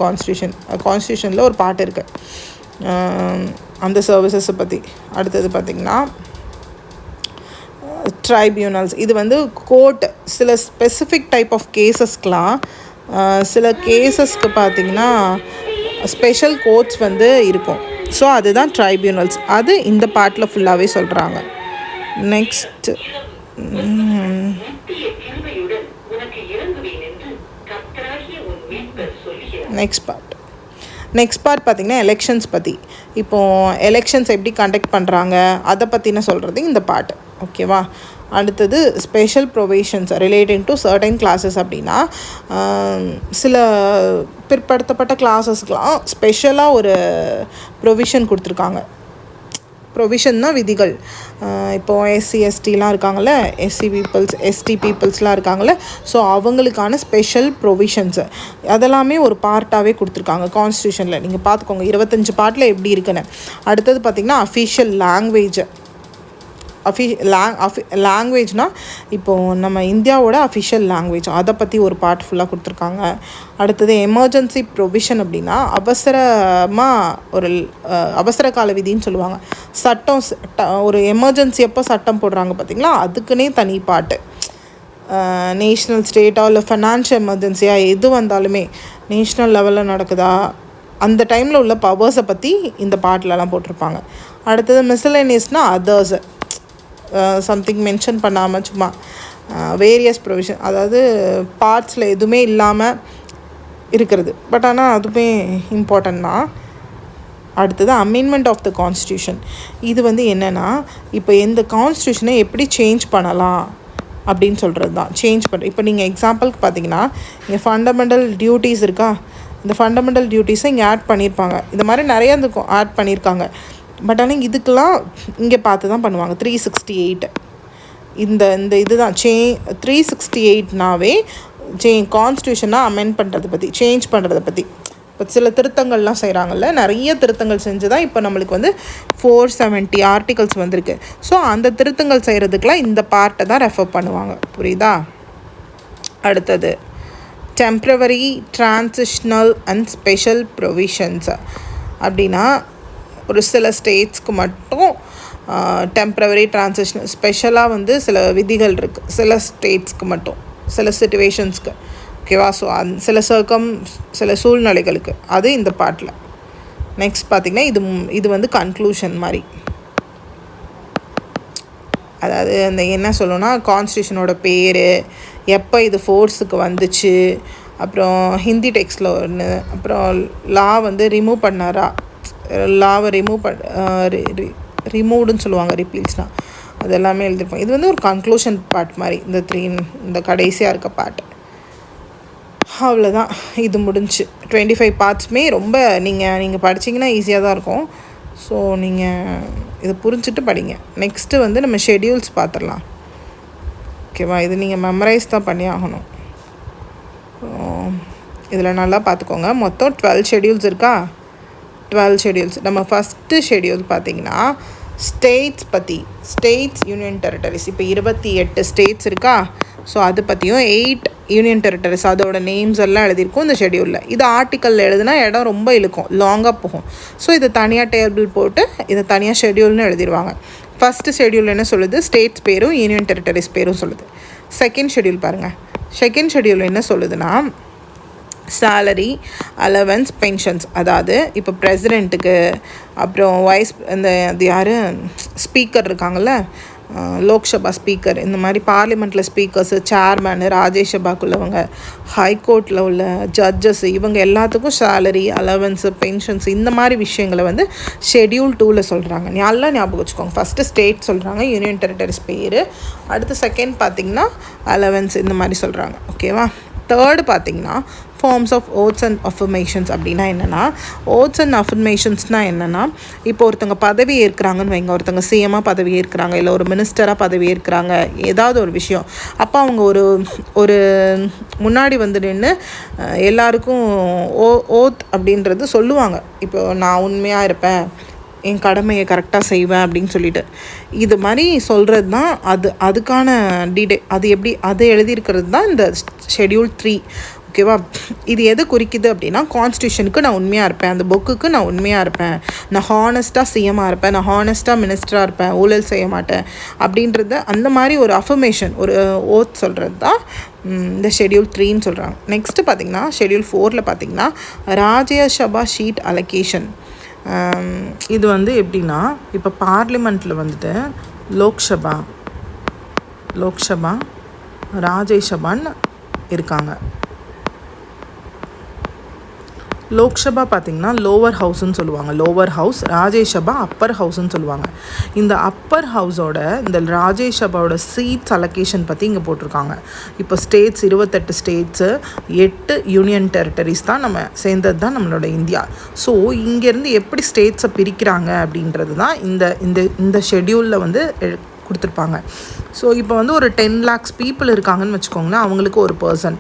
கான்ஸ்டியூஷனில் ஒரு பார்ட் இருக்குது அந்த சர்வீசஸை பற்றி. அடுத்தது பார்த்திங்கன்னா ட்ரைபியூனல்ஸ். இது வந்து கோர்ட், சில ஸ்பெசிஃபிக் டைப் ஆஃப் கேசஸ்க்கெலாம், சில கேசஸ்க்கு பார்த்திங்கன்னா ஸ்பெஷல் கோர்ட்ஸ் வந்து இருக்கும். ஸோ அதுதான் ட்ரைபியூனல்ஸ். அது இந்த பார்ட்டில் ஃபுல்லாகவே சொல்கிறாங்க. நெக்ஸ்ட் பார்ட் பார்த்திங்கன்னா எலெக்ஷன்ஸ் பற்றி. இப்போது எலெக்ஷன்ஸ் எப்படி கண்டக்ட் பண்ணுறாங்க அதை பற்றின சொல்கிறது இந்த பார்ட். ஓகேவா? அடுத்தது special provisions relating to certain classes. அப்படின்னா சில பிற்படுத்தப்பட்ட கிளாஸஸ்க்கெலாம் ஸ்பெஷலாக ஒரு ப்ரொவிஷன் கொடுத்துருக்காங்க. ப்ரொவிஷன்னா விதிகள். இப்போது எஸ்சி எஸ்டிலாம் இருக்காங்கள்ல, எஸ்டி பீப்புள்ஸ்லாம் இருக்காங்கள்ல, ஸோ அவங்களுக்கான ஸ்பெஷல் ப்ரொவிஷன்ஸு அதெல்லாமே ஒரு பார்ட்டாகவே கொடுத்துருக்காங்க கான்ஸ்டியூஷனில். நீங்கள் பார்த்துக்கோங்க 25 பார்ட்டில் எப்படி இருக்குன்னு. அடுத்தது பார்த்திங்கன்னா அஃபிஷியல் லாங்குவேஜ். லாங்குவேஜ்னால் இப்போது நம்ம இந்தியாவோட அஃபிஷியல் லாங்குவேஜ் அதை பற்றி ஒரு பார்ட் ஃபுல்லாக கொடுத்துருக்காங்க. அடுத்தது எமர்ஜென்சி ப்ரொவிஷன். அப்படின்னா ஒரு அவசர கால விதின்னு சொல்லுவாங்க. சட்டம், ஒரு எமர்ஜென்சி எப்போ சட்டம் போடுறாங்க பார்த்திங்களா, அதுக்குன்னே தனி பாட்டு. நேஷ்னல், ஸ்டேட்டாக இல்லை ஃபினான்ஷியல் எமர்ஜென்சியாக எது வந்தாலுமே நேஷ்னல் லெவலில் நடக்குதா அந்த டைமில் உள்ள பவர்ஸை பற்றி இந்த பாட்டிலலாம் போட்டிருப்பாங்க. அடுத்தது மிஸ்சலேனியஸ்னால் அதர்ஸ், சம்திங் மென்ஷன் பண்ணாமல் சும்மா வேரியஸ் ப்ரொவிஷன், அதாவது பார்ட்ஸில் எதுவுமே இல்லாமல் இருக்கிறது. பட் ஆனால் அதுவுமே இம்பார்ட்டன்ட் தான். அடுத்தது அமெண்ட்மெண்ட் ஆஃப் த கான்ஸ்டியூஷன். இது வந்து என்னென்னா, இப்போ எந்த கான்ஸ்டியூஷனை எப்படி சேஞ்ச் பண்ணலாம் அப்படின்னு சொல்கிறது தான். இப்போ நீங்கள் எக்ஸாம்பிளுக்கு பார்த்தீங்கன்னா, இங்கே ஃபண்டமெண்டல் டியூட்டிஸ் இருக்கா, இந்த ஃபண்டமெண்டல் டியூட்டிஸை இங்கே ஆட் பண்ணியிருப்பாங்க. இந்த மாதிரி நிறையா ஆட் பண்ணியிருக்காங்க. பட் ஆனால் இதுக்கெலாம் இங்கே பார்த்து தான் பண்ணுவாங்க. 368 இந்த இதுதான் 368னாவே கான்ஸ்டியூஷனாக அமெண்ட் பண்ணுறதை பற்றி, சேஞ்ச் பண்ணுறதை பற்றி. இப்போ சில திருத்தங்கள்லாம் செய்கிறாங்கல்ல, நிறைய திருத்தங்கள் செஞ்சு தான் இப்போ நம்மளுக்கு வந்து 470 ஆர்டிகல்ஸ் வந்திருக்கு. ஸோ அந்த திருத்தங்கள் செய்கிறதுக்கெலாம் இந்த பார்ட்டை தான் ரெஃபர் பண்ணுவாங்க. புரியுதா? அடுத்தது டெம்ப்ரவரி, டிரான்சிஷ்னல் அண்ட் ஸ்பெஷல் ப்ரொவிஷன்ஸ். அப்படின்னா ஒரு சில ஸ்டேட்ஸ்க்கு மட்டும் டெம்ப்ரவரி, டிரான்சிஷ்னல், ஸ்பெஷலாக வந்து சில விதிகள் இருக்குது சில ஸ்டேட்ஸ்க்கு மட்டும், சில சிச்சுவேஷன்ஸ்க்கு. ஓகேவா? ஸோ சில சூழ்நிலைகளுக்கு அது இந்த பார்ட்டில். நெக்ஸ்ட் பார்த்திங்கன்னா இது வந்து கன்க்ளூஷன் மாதிரி. அதாவது அந்த என்ன சொல்லணும்னா, கான்ஸ்டியூஷனோட பேர், எப்போ இது ஃபோர்ஸுக்கு வந்துச்சு, அப்புறம் ஹிந்தி டெக்ஸ்டில் ஒன்று, அப்புறம் லா வந்து ரிமூவ் பண்ணாரா, லாவை ரிமூவ்டுன்னு சொல்லுவாங்க, ரிப்பீல்ஸ்னால், அது எல்லாமே எழுதியிருப்பாங்க. இது வந்து ஒரு கன்க்ளூஷன் பார்ட் மாதிரி, இந்த கடைசியாக இருக்க பார்ட். அவ்வளோதான், இது முடிஞ்சு. 25 பார்ட்ஸுமே ரொம்ப நீங்கள் படிச்சிங்கன்னா ஈஸியாக தான் இருக்கும். ஸோ நீங்கள் இதை புரிஞ்சுட்டு படிங்க. நெக்ஸ்ட்டு வந்து நம்ம ஷெட்யூல்ஸ் பார்த்துடலாம். ஓகேவா? இது நீங்கள் மெமரைஸ் தான் பண்ணி ஆகணும். இதில் நல்லா பார்த்துக்கோங்க. மொத்தம் 12 ஷெட்யூல்ஸ் இருக்கா? 12 ஷெட்யூல்ஸ். நம்ம ஃபஸ்ட்டு ஷெட்யூல் பார்த்திங்கன்னா ஸ்டேட்ஸ் பற்றி, ஸ்டேட்ஸ் யூனியன் டெரிட்டரிஸ், இப்போ 28 ஸ்டேட்ஸ் இருக்கா, ஸோ அது பற்றியும் 8 யூனியன் டெரிட்டரிஸ் அதோட நேம்ஸ் எல்லாம் எழுதியிருக்கும் இந்த ஷெடியூலில். இது ஆர்டிக்கலில் எழுதுனா இடம் ரொம்ப இழுக்கும், லாங்காக போகும். ஸோ இது தனியாக டேபிள் போட்டு இதை தனியாக ஷெடியூல்னு எழுதிடுவாங்க. ஃபஸ்ட்டு ஷெடியூல் என்ன சொல்லுது, ஸ்டேட்ஸ் பேரும் யூனியன் டெரிட்டரிஸ் பேரும் சொல்லுது. செகண்ட் ஷெடியூல் பாருங்கள். செகண்ட் ஷெடியூல் என்ன சொல்லுதுன்னா, சேலரி, அலவன்ஸ், பென்ஷன்ஸ், அதாவது இப்போ பிரசிடெண்ட்டுக்கு, அப்புறம் இந்த அது யார் ஸ்பீக்கர் இருக்காங்கள்ல, லோக்சபா ஸ்பீக்கர், இந்த மாதிரி பார்லிமெண்ட்டில் ஸ்பீக்கர்ஸு, சேர்மேனு, ராஜ்யசபாக்குள்ளவங்க, ஹைகோர்ட்டில் உள்ள ஜட்ஜஸ், இவங்க எல்லாத்துக்கும் சேலரி, அலவன்ஸு, பென்ஷன்ஸ், இந்த மாதிரி விஷயங்களை வந்து ஷெடியூல் 2ல் சொல்கிறாங்க. நல்லா ஞாபகம் வச்சுக்கோங்க. ஃபஸ்ட்டு ஸ்டேட் சொல்கிறாங்க, யூனியன் டெரிட்டரிஸ் பேர். அடுத்து செகண்ட் பார்த்திங்கன்னா அலவன்ஸ், இந்த மாதிரி சொல்கிறாங்க. ஓகேவா? தேர்டு பார்த்திங்கன்னா forms of oaths and affirmations. அப்படின்னா என்னென்னா, ஓட்ஸ் அண்ட் அஃபர்மேஷன்ஸ்னால் என்னென்னா, இப்போ ஒருத்தங்க பதவி ஏற்கிறாங்கன்னு வைங்க, ஒருத்தங்க சிஎம்மாக பதவி ஏற்கிறாங்க, இல்லை ஒரு மினிஸ்டராக பதவி ஏற்கிறாங்க, ஏதாவது ஒரு விஷயம். அப்போ அவங்க ஒரு முன்னாடி வந்து நின்று எல்லாருக்கும் ஓத் அப்படின்றது சொல்லுவாங்க. இப்போ நான் உண்மையாக இருப்பேன், என் கடமையை கரெக்டாக செய்வேன் அப்படின்னு சொல்லிட்டு, இது மாதிரி சொல்கிறது தான் அதுக்கான அது எப்படி அது எழுதியிருக்கிறது தான் இந்த ஷெடியூல் 3. ஓகேவா? இது எது குறிக்குது அப்படின்னா, கான்ஸ்டியூஷனுக்கு நான் உண்மையாக இருப்பேன், அந்த புக்குக்கு நான் உண்மையாக இருப்பேன், நான் ஹானஸ்ட்டாக சிஎம்மாக இருப்பேன், நான் ஹானஸ்ட்டாக மினிஸ்டராக இருப்பேன், ஊழல் செய்ய மாட்டேன் அப்படின்றத அந்த மாதிரி ஒரு அஃபர்மேஷன், ஒரு ஓத் சொல்கிறது தான் இந்த ஷெடியூல் 3ன்னு சொல்கிறாங்க. நெக்ஸ்ட்டு பார்த்திங்கன்னா ஷெடியூல் 4ல் பார்த்திங்கன்னா ராஜ்யசபா சீட் அலோகேஷன். இது வந்து எப்படின்னா, இப்போ பார்லிமெண்ட்டில் வந்துட்டு லோக்சபா ராஜ்யசபான்னு இருக்காங்க. லோக்சபா பார்த்திங்கன்னா லோவர் ஹவுஸ்ன்னு சொல்லுவாங்க, லோவர் ஹவுஸ். ராஜ்யசபா அப்பர் ஹவுஸ்ன்னு சொல்லுவாங்க. இந்த அப்பர் ஹவுஸோட இந்த ராஜ்யசபாவோட சீட்ஸ் அலோகேஷன் பற்றி இங்கே போட்டிருக்காங்க. இப்போ ஸ்டேட்ஸ் 28 ஸ்டேட்ஸு, 8 யூனியன் டெரிட்டரிஸ் தான் நம்ம சேர்ந்தது தான் நம்மளோட இந்தியா. ஸோ இங்கேருந்து எப்படி ஸ்டேட்ஸை பிரிக்கிறாங்க அப்படின்றது தான் இந்த ஷெடியூலில் வந்து கொடுத்துருப்பாங்க. ஸோ இப்போ வந்து ஒரு 10 lakhs பீப்புள் இருக்காங்கன்னு வச்சுக்கோங்களேன், அவங்களுக்கு ஒரு பர்சன்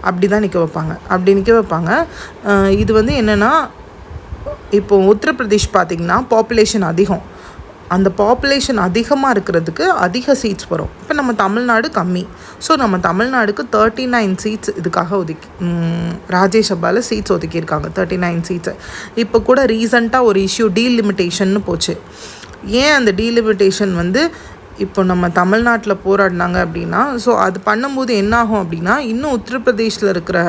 அப்படி தான் நிற்க வைப்பாங்க. இது வந்து என்னென்னா, இப்போது உத்தரப்பிரதேஷ் பார்த்திங்கன்னா பாப்புலேஷன் அதிகம். அந்த பாப்புலேஷன் அதிகமாக இருக்கிறதுக்கு அதிக சீட்ஸ் வரும். இப்போ நம்ம தமிழ்நாடு கம்மி. ஸோ நம்ம தமிழ்நாடுக்கு 39 சீட்ஸ் இதுக்காக ராஜ்யசபாவில் சீட்ஸ் ஒதுக்கியிருக்காங்க, 39 சீட்ஸு. இப்போ கூட ரீசண்டாக ஒரு இஷ்யூ டீலிமிட்டேஷன்னு போச்சு. ஏன் அந்த டீலிமிட்டேஷன் வந்து இப்போ நம்ம தமிழ்நாட்டில் போராடினாங்க அப்படின்னா, ஸோ அது பண்ணும்போது என்னாகும் அப்படின்னா, இன்னும் உத்தரப்பிரதேஷில் இருக்கிற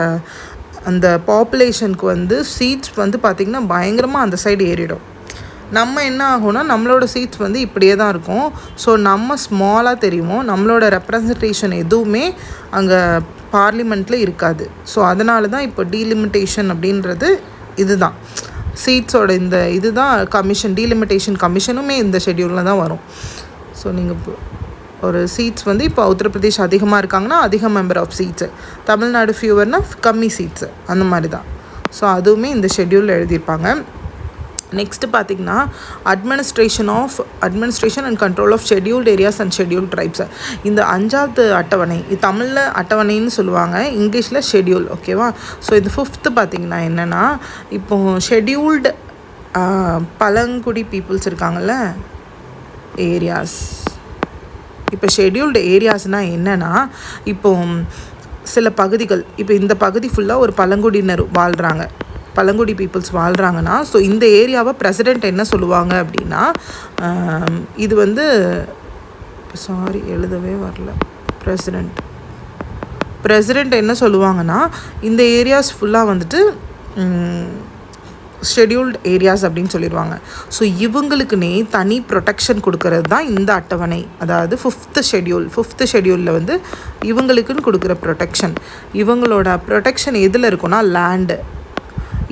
அந்த பாப்புலேஷனுக்கு வந்து சீட்ஸ் வந்து பார்த்திங்கன்னா பயங்கரமாக அந்த சைடு ஏறிடும். நம்ம என்ன ஆகும்னா, நம்மளோட சீட்ஸ் வந்து இப்படியே தான் இருக்கும். ஸோ நம்ம ஸ்மாலாக தெரியும், நம்மளோட ரெப்ரசன்டேஷன் எதுவுமே அங்கே பார்லிமெண்ட்டில் இருக்காது. ஸோ அதனால தான் இப்போ டீலிமிட்டேஷன் அப்படின்றது இதுதான் சீட்ஸோட இதுதான் கமிஷன், டீலிமிட்டேஷன் கமிஷனுமே இந்த ஷெடியூலில் தான் வரும். ஸோ நீங்கள் ஒரு சீட்ஸ் வந்து இப்போ உத்தரப்பிரதேஷ் அதிகமாக இருக்காங்கன்னா அதிக மெம்பர் ஆஃப் சீட்ஸு, தமிழ்நாடு ஃபியூவர்னால் கம்மி சீட்ஸு, அந்த மாதிரி தான். ஸோ அதுவுமே இந்த ஷெடியூலில் எழுதியிருப்பாங்க. நெக்ஸ்ட்டு பார்த்திங்கன்னா administration and control of scheduled areas and scheduled tribes. இந்த 5வது அட்டவணை, இது தமிழில் அட்டவணைன்னு சொல்லுவாங்க, இங்கிலீஷில் ஷெடியூல். ஓகேவா? ஸோ இது 5th பார்த்திங்கன்னா என்னென்னா, இப்போது ஷெடியூல்டு பழங்குடி பீப்புள்ஸ் இருக்காங்கள்ல, ஏரியாஸ். இப்போ ஷெடியூல்டு ஏரியாஸ்னால் என்னென்னா, இப்போ சில பகுதிகள், இப்போ இந்த பகுதி ஃபுல்லாக ஒரு பழங்குடியினர் வாழ்கிறாங்க, பழங்குடி பீப்புள்ஸ் வாழ்கிறாங்கன்னா, ஸோ இந்த ஏரியாவை பிரசிடெண்ட் என்ன சொல்லுவாங்க அப்படின்னா, இது வந்து எழுதவே வரல, பிரசிடெண்ட் என்ன சொல்லுவாங்கன்னா, இந்த ஏரியாஸ் ஃபுல்லாக வந்துட்டு ஷெடியூல்டு ஏரியாஸ் அப்படின்னு சொல்லிடுவாங்க. ஸோ இவங்களுக்குன்னே தனி ப்ரொடெக்ஷன் கொடுக்கறது தான் இந்த அட்டவணை. அதாவது 5th ஷெடியூலில் வந்து இவங்களுக்குன்னு கொடுக்குற ப்ரொடெக்ஷன். இவங்களோட ப்ரொடெக்ஷன் எதில் இருக்குன்னா, லேண்டு.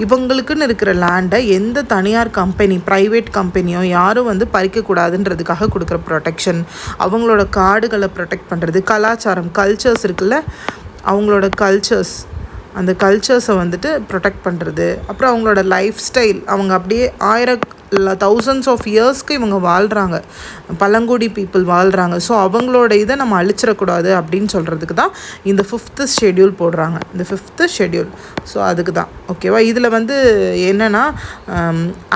இவங்களுக்குன்னு இருக்கிற லேண்டை எந்த தனியார் கம்பெனி, ப்ரைவேட் கம்பெனியோ யாரும் வந்து பறிக்கக்கூடாதுன்றதுக்காக கொடுக்குற ப்ரொடெக்ஷன். அவங்களோட காடுகளை ப்ரொடெக்ட் பண்ணுறது, கலாச்சாரம், கல்ச்சர்ஸ் இருக்குல்ல, அவங்களோட அந்த கல்ச்சர்ஸை வந்துட்டு ப்ரொடெக்ட் பண்ணுறது. அப்புறம் அவங்களோட லைஃப் ஸ்டைல், அவங்க அப்படியே thousands of இயர்ஸ்க்கு இவங்க வாழ்கிறாங்க, பழங்குடி பீப்புள் வாழ்கிறாங்க. ஸோ அவங்களோட இதை நம்ம அழிச்சிடக்கூடாது அப்படின்னு சொல்கிறதுக்கு தான் இந்த 5th ஷெடியூல் போடுறாங்க, இந்த 5th ஷெடியூல். ஸோ அதுக்கு தான். ஓகேவா? இதில் வந்து என்னென்னா,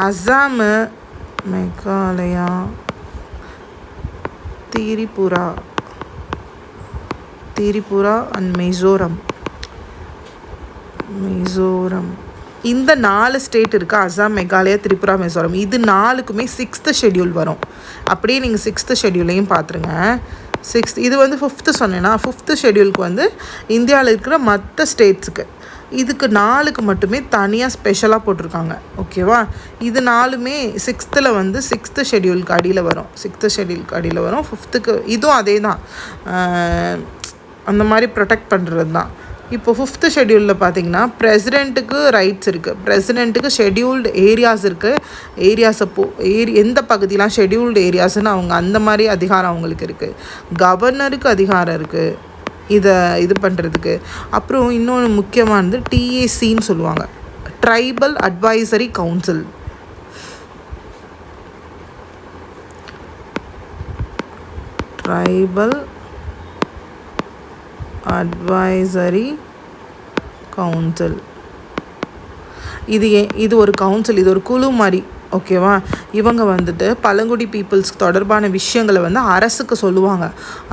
அஸ்ஸாமு, மேகாலயா, திரிபுரா அண்ட் மிசோரம். இந்த 4 ஸ்டேட் இருக்குது, அசாம், மேகாலயா, திரிபுரா, மிசோரம். இது 4க்குமே 6th ஷெட்யூல் வரும். அப்படியே நீங்கள் 6th ஷெட்யூலையும் பார்த்துருங்க. இது வந்து 5th சொன்னேன்னா 5th ஷெட்யூலுக்கு வந்து இந்தியாவில் இருக்கிற மற்ற ஸ்டேட்ஸுக்கு, இதுக்கு 4க்கு மட்டுமே தனியாக ஸ்பெஷலாக போட்டிருக்காங்க. ஓகேவா? இது 4மே 6th வந்து 6th ஷெட்யூலுக்கு அடியில் வரும். 6th ஷெட்யூலுக்கு அடியில் வரும். 5th இதுவும் அதே தான், அந்த மாதிரி ப்ரொடெக்ட் பண்ணுறது தான். இப்போ 5th ஷெட்யூலில் பார்த்தீங்கன்னா பிரசிடெண்ட்டுக்கு ரைட்ஸ் இருக்குது. பிரசிடெண்ட்டுக்கு ஷெட்யூல்டு ஏரியாஸ் இருக்குது. ஏரியாஸை எந்த பகுதியெலாம் ஷெட்யூல்டு ஏரியாஸ்ன்னு அவங்க அந்த மாதிரி அதிகாரம் அவங்களுக்கு இருக்குது. கவர்னருக்கு அதிகாரம் இருக்குது இது பண்ணுறதுக்கு. அப்புறம் இன்னொன்று முக்கியமானது டிஏசின்னு சொல்லுவாங்க, tribal advisory council. Tribal advisory council. இது ஒரு கவுன்சில், இது ஒரு குழு மாதிரி. ஓகேவா? இவங்க வந்துட்டு பழங்குடி பீப்புள்ஸ்க்கு தொடர்பான விஷயங்களை வந்து அரசுக்கு சொல்லுவாங்க.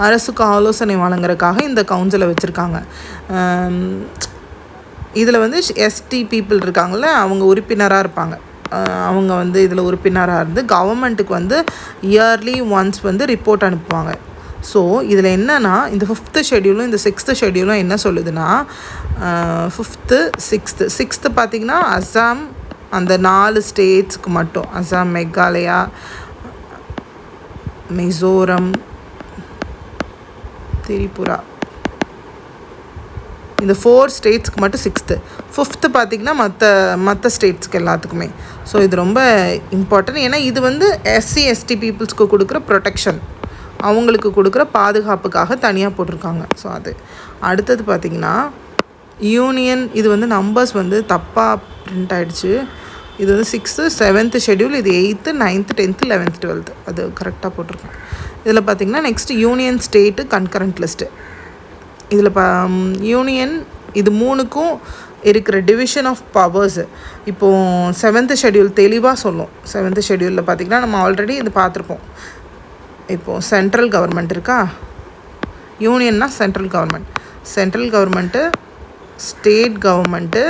அரசுக்கு ஆலோசனை வழங்குறதுக்காக இந்த கவுன்சிலை வச்சுருக்காங்க. இதில் வந்து எஸ்டி பீப்புள் இருக்காங்கள்ல, அவங்க உறுப்பினராக இருப்பாங்க. அவங்க வந்து இதில் உறுப்பினராக இருந்து கவர்மெண்ட்டுக்கு வந்து இயர்லி ஒன்ஸ் வந்து ரிப்போர்ட் அனுப்புவாங்க. ஸோ இதில் என்னென்னா இந்த 5th ஷெட்யூலும் இந்த 6th ஷெட்யூலும் என்ன சொல்லுதுன்னா, 5th 6th பார்த்திங்கன்னா அசாம் அந்த 4 ஸ்டேட்ஸுக்கு மட்டும், அசாம், மேகாலயா, மிசோரம், திரிபுரா, இந்த 4 ஸ்டேட்ஸ்க்கு மட்டும் 6th. 5th பார்த்திங்கன்னா மற்ற ஸ்டேட்ஸ்க்கு எல்லாத்துக்குமே. ஸோ இது ரொம்ப இம்பார்ட்டன்ட். ஏன்னா இது வந்து எஸ்சி எஸ்டி பீப்புள்ஸ்க்கு கொடுக்குற ப்ரொடெக்ஷன், அவங்களுக்கு கொடுக்குற பாதுகாப்புக்காக தனியாக போட்டிருக்காங்க. ஸோ அது அடுத்தது பார்த்திங்கன்னா யூனியன். இது வந்து நம்பர்ஸ் வந்து தப்பாக பிரிண்ட் ஆகிடுச்சு. இது வந்து 6th 7th ஷெட்யூல், இது 8th 9th 10th 11th 12th, அது கரெக்டாக போட்டிருக்கேன். இதில் பார்த்திங்கன்னா next union state concurrent list. இதில் யூனியன் இது 3க்கும் இருக்கிற டிவிஷன் ஆஃப் பவர்ஸு இப்போது 7th ஷெட்யூல் தெளிவாக சொல்லும். 7th ஷெட்யூலில் பார்த்திங்கன்னா நம்ம ஆல்ரெடி இது பார்த்துருப்போம். இப்போது சென்ட்ரல் கவர்மெண்ட் இருக்கா, யூனியன்னா central government, state government,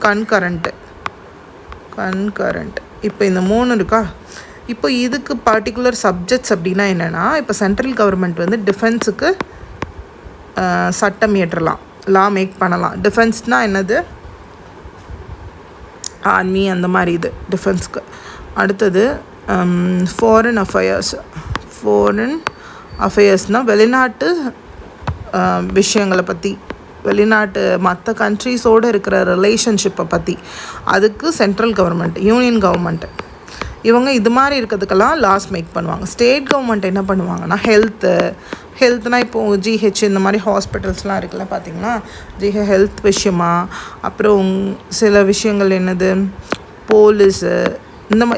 concurrent. இப்போ இந்த 3 இருக்கா. இப்போ இதுக்கு பர்டிகுலர் சப்ஜெக்ட்ஸ் அப்படின்னா என்னென்னா, இப்போ சென்ட்ரல் கவர்மெண்ட் வந்து டிஃபென்ஸுக்கு சட்டம் இயற்றலாம், லா மேக் பண்ணலாம். டிஃபென்ஸ்னால் என்னது, ஆர்மி அந்த மாதிரி இது டிஃபென்ஸ்க்கு. அடுத்தது ஃபாரின் அஃபேர்ஸ்னால் வெளிநாட்டு விஷயங்களை பற்றி, வெளிநாட்டு மற்ற கண்ட்ரீஸோடு இருக்கிற ரிலேஷன்ஷிப்பை பற்றி, அதுக்கு சென்ட்ரல் கவர்மெண்ட், யூனியன் கவர்மெண்ட்டு இவங்க இது மாதிரி இருக்கிறதுக்கெல்லாம் லாஸ் மேக் பண்ணுவாங்க. ஸ்டேட் கவர்மெண்ட் என்ன பண்ணுவாங்கன்னா ஹெல்த்னால் இப்போது ஜிஹெச் இந்த மாதிரி ஹாஸ்பிட்டல்ஸ்லாம் இருக்குல்ல, பார்த்திங்கன்னா ஹெல்த் விஷயமா, அப்புறம் சில விஷயங்கள் என்னது போலீஸு,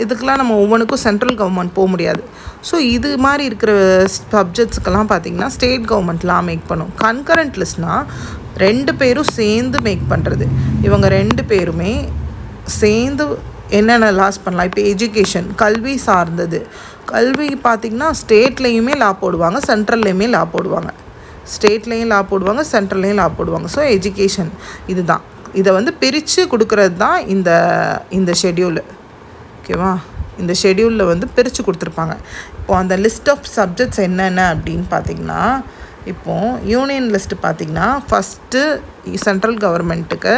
இதுக்கெலாம் நம்ம ஒவ்வொன்றுக்கும் சென்ட்ரல் கவர்மெண்ட் போக முடியாது. ஸோ இது மாதிரி இருக்கிற சப்ஜெக்ட்ஸுக்கெல்லாம் பார்த்திங்கன்னா ஸ்டேட் கவர்மெண்ட் லா மேக் பண்ணும். கன்கரண்ட் லிஸ்ட்னால் 2 பேரும் சேர்ந்து மேக் பண்ணுறது. இவங்க 2 பேருமே சேர்ந்து என்னென்ன லாஸ் பண்ணலாம். இப்போ எஜுகேஷன், கல்வி சார்ந்தது. கல்வி பார்த்திங்கன்னா ஸ்டேட்லேயுமே லா போடுவாங்க, சென்ட்ரல்லையுமே லா போடுவாங்க. ஸ்டேட்லேயும் லா போடுவாங்க, சென்ட்ரல்லையும் லா போடுவாங்க. ஸோ எஜுகேஷன் இதுதான். இதை வந்து பிரித்து கொடுக்குறது தான் இந்த ஷெட்யூலு. ஓகேவா? இந்த ஷெட்யூலில் வந்து பிரித்து கொடுத்துருப்பாங்க. இப்போது அந்த லிஸ்ட் ஆஃப் சப்ஜெக்ட்ஸ் என்னென்ன அப்படின்னு பார்த்திங்கன்னா, இப்போது யூனியன் லிஸ்ட்டு பார்த்திங்கன்னா ஃபஸ்ட்டு சென்ட்ரல் கவர்மெண்ட்டுக்கு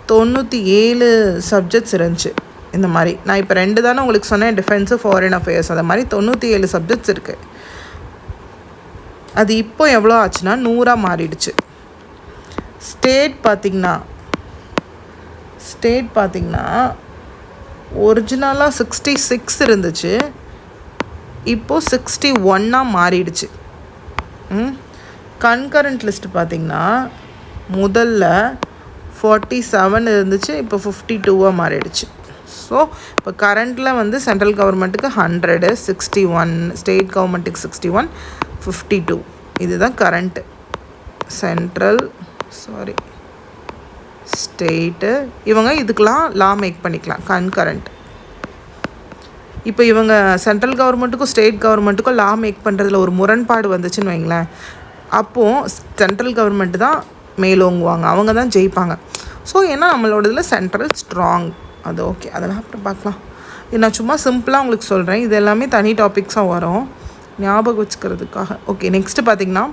97 சப்ஜெக்ட்ஸ் இருந்துச்சு. இந்த மாதிரி நான் இப்போ 2 தானே உங்களுக்கு சொன்னேன், டிஃபென்ஸு, ஃபாரின் அஃபேர்ஸ், அந்த மாதிரி 97 சப்ஜெக்ட்ஸ் இருக்குது. அது இப்போ எவ்வளோ ஆச்சுன்னா 100 மாறிடுச்சு. ஸ்டேட் பார்த்திங்கன்னா ஒரிஜினலாக 66 இருந்துச்சு, இப்போது 61 மாறிடுச்சு. கன்கரண்ட் லிஸ்ட்டு பார்த்திங்கன்னா முதல்ல 47 இருந்துச்சு, இப்போ 52 மாறிடுச்சு. ஸோ இப்போ கரண்டில் வந்து சென்ட்ரல் கவர்மெண்ட்டுக்கு 100, 61, ஸ்டேட் கவர்மெண்ட்டுக்கு 61, 52. இதுதான் கரண்ட்டு. ஸ்டேட்டு இவங்க இதுக்கெலாம் லா மேக் பண்ணிக்கலாம். கன்கரண்ட் இப்போ இவங்க சென்ட்ரல் கவர்மெண்ட்டுக்கும் ஸ்டேட் கவர்மெண்ட்டுக்கும் லா மேக் பண்ணுறதுல ஒரு முரண்பாடு வந்துச்சுன்னு வைங்களேன், அப்போது சென்ட்ரல் கவர்மெண்ட்டு தான் மேலோங்குவாங்க, அவங்க தான் ஜெயிப்பாங்க. ஸோ ஏன்னா நம்மளோட இதில் சென்ட்ரல் ஸ்ட்ராங், அது ஓகே, அதெல்லாம் அப்புறம் பார்க்கலாம். இது நான் சும்மா சிம்பிளாக உங்களுக்கு சொல்கிறேன், இது எல்லாமே தனி டாபிக்ஸாக வரும் ஞாபகம் வச்சுக்கிறதுக்காக. ஓகே, நெக்ஸ்ட்டு பார்த்திங்கன்னா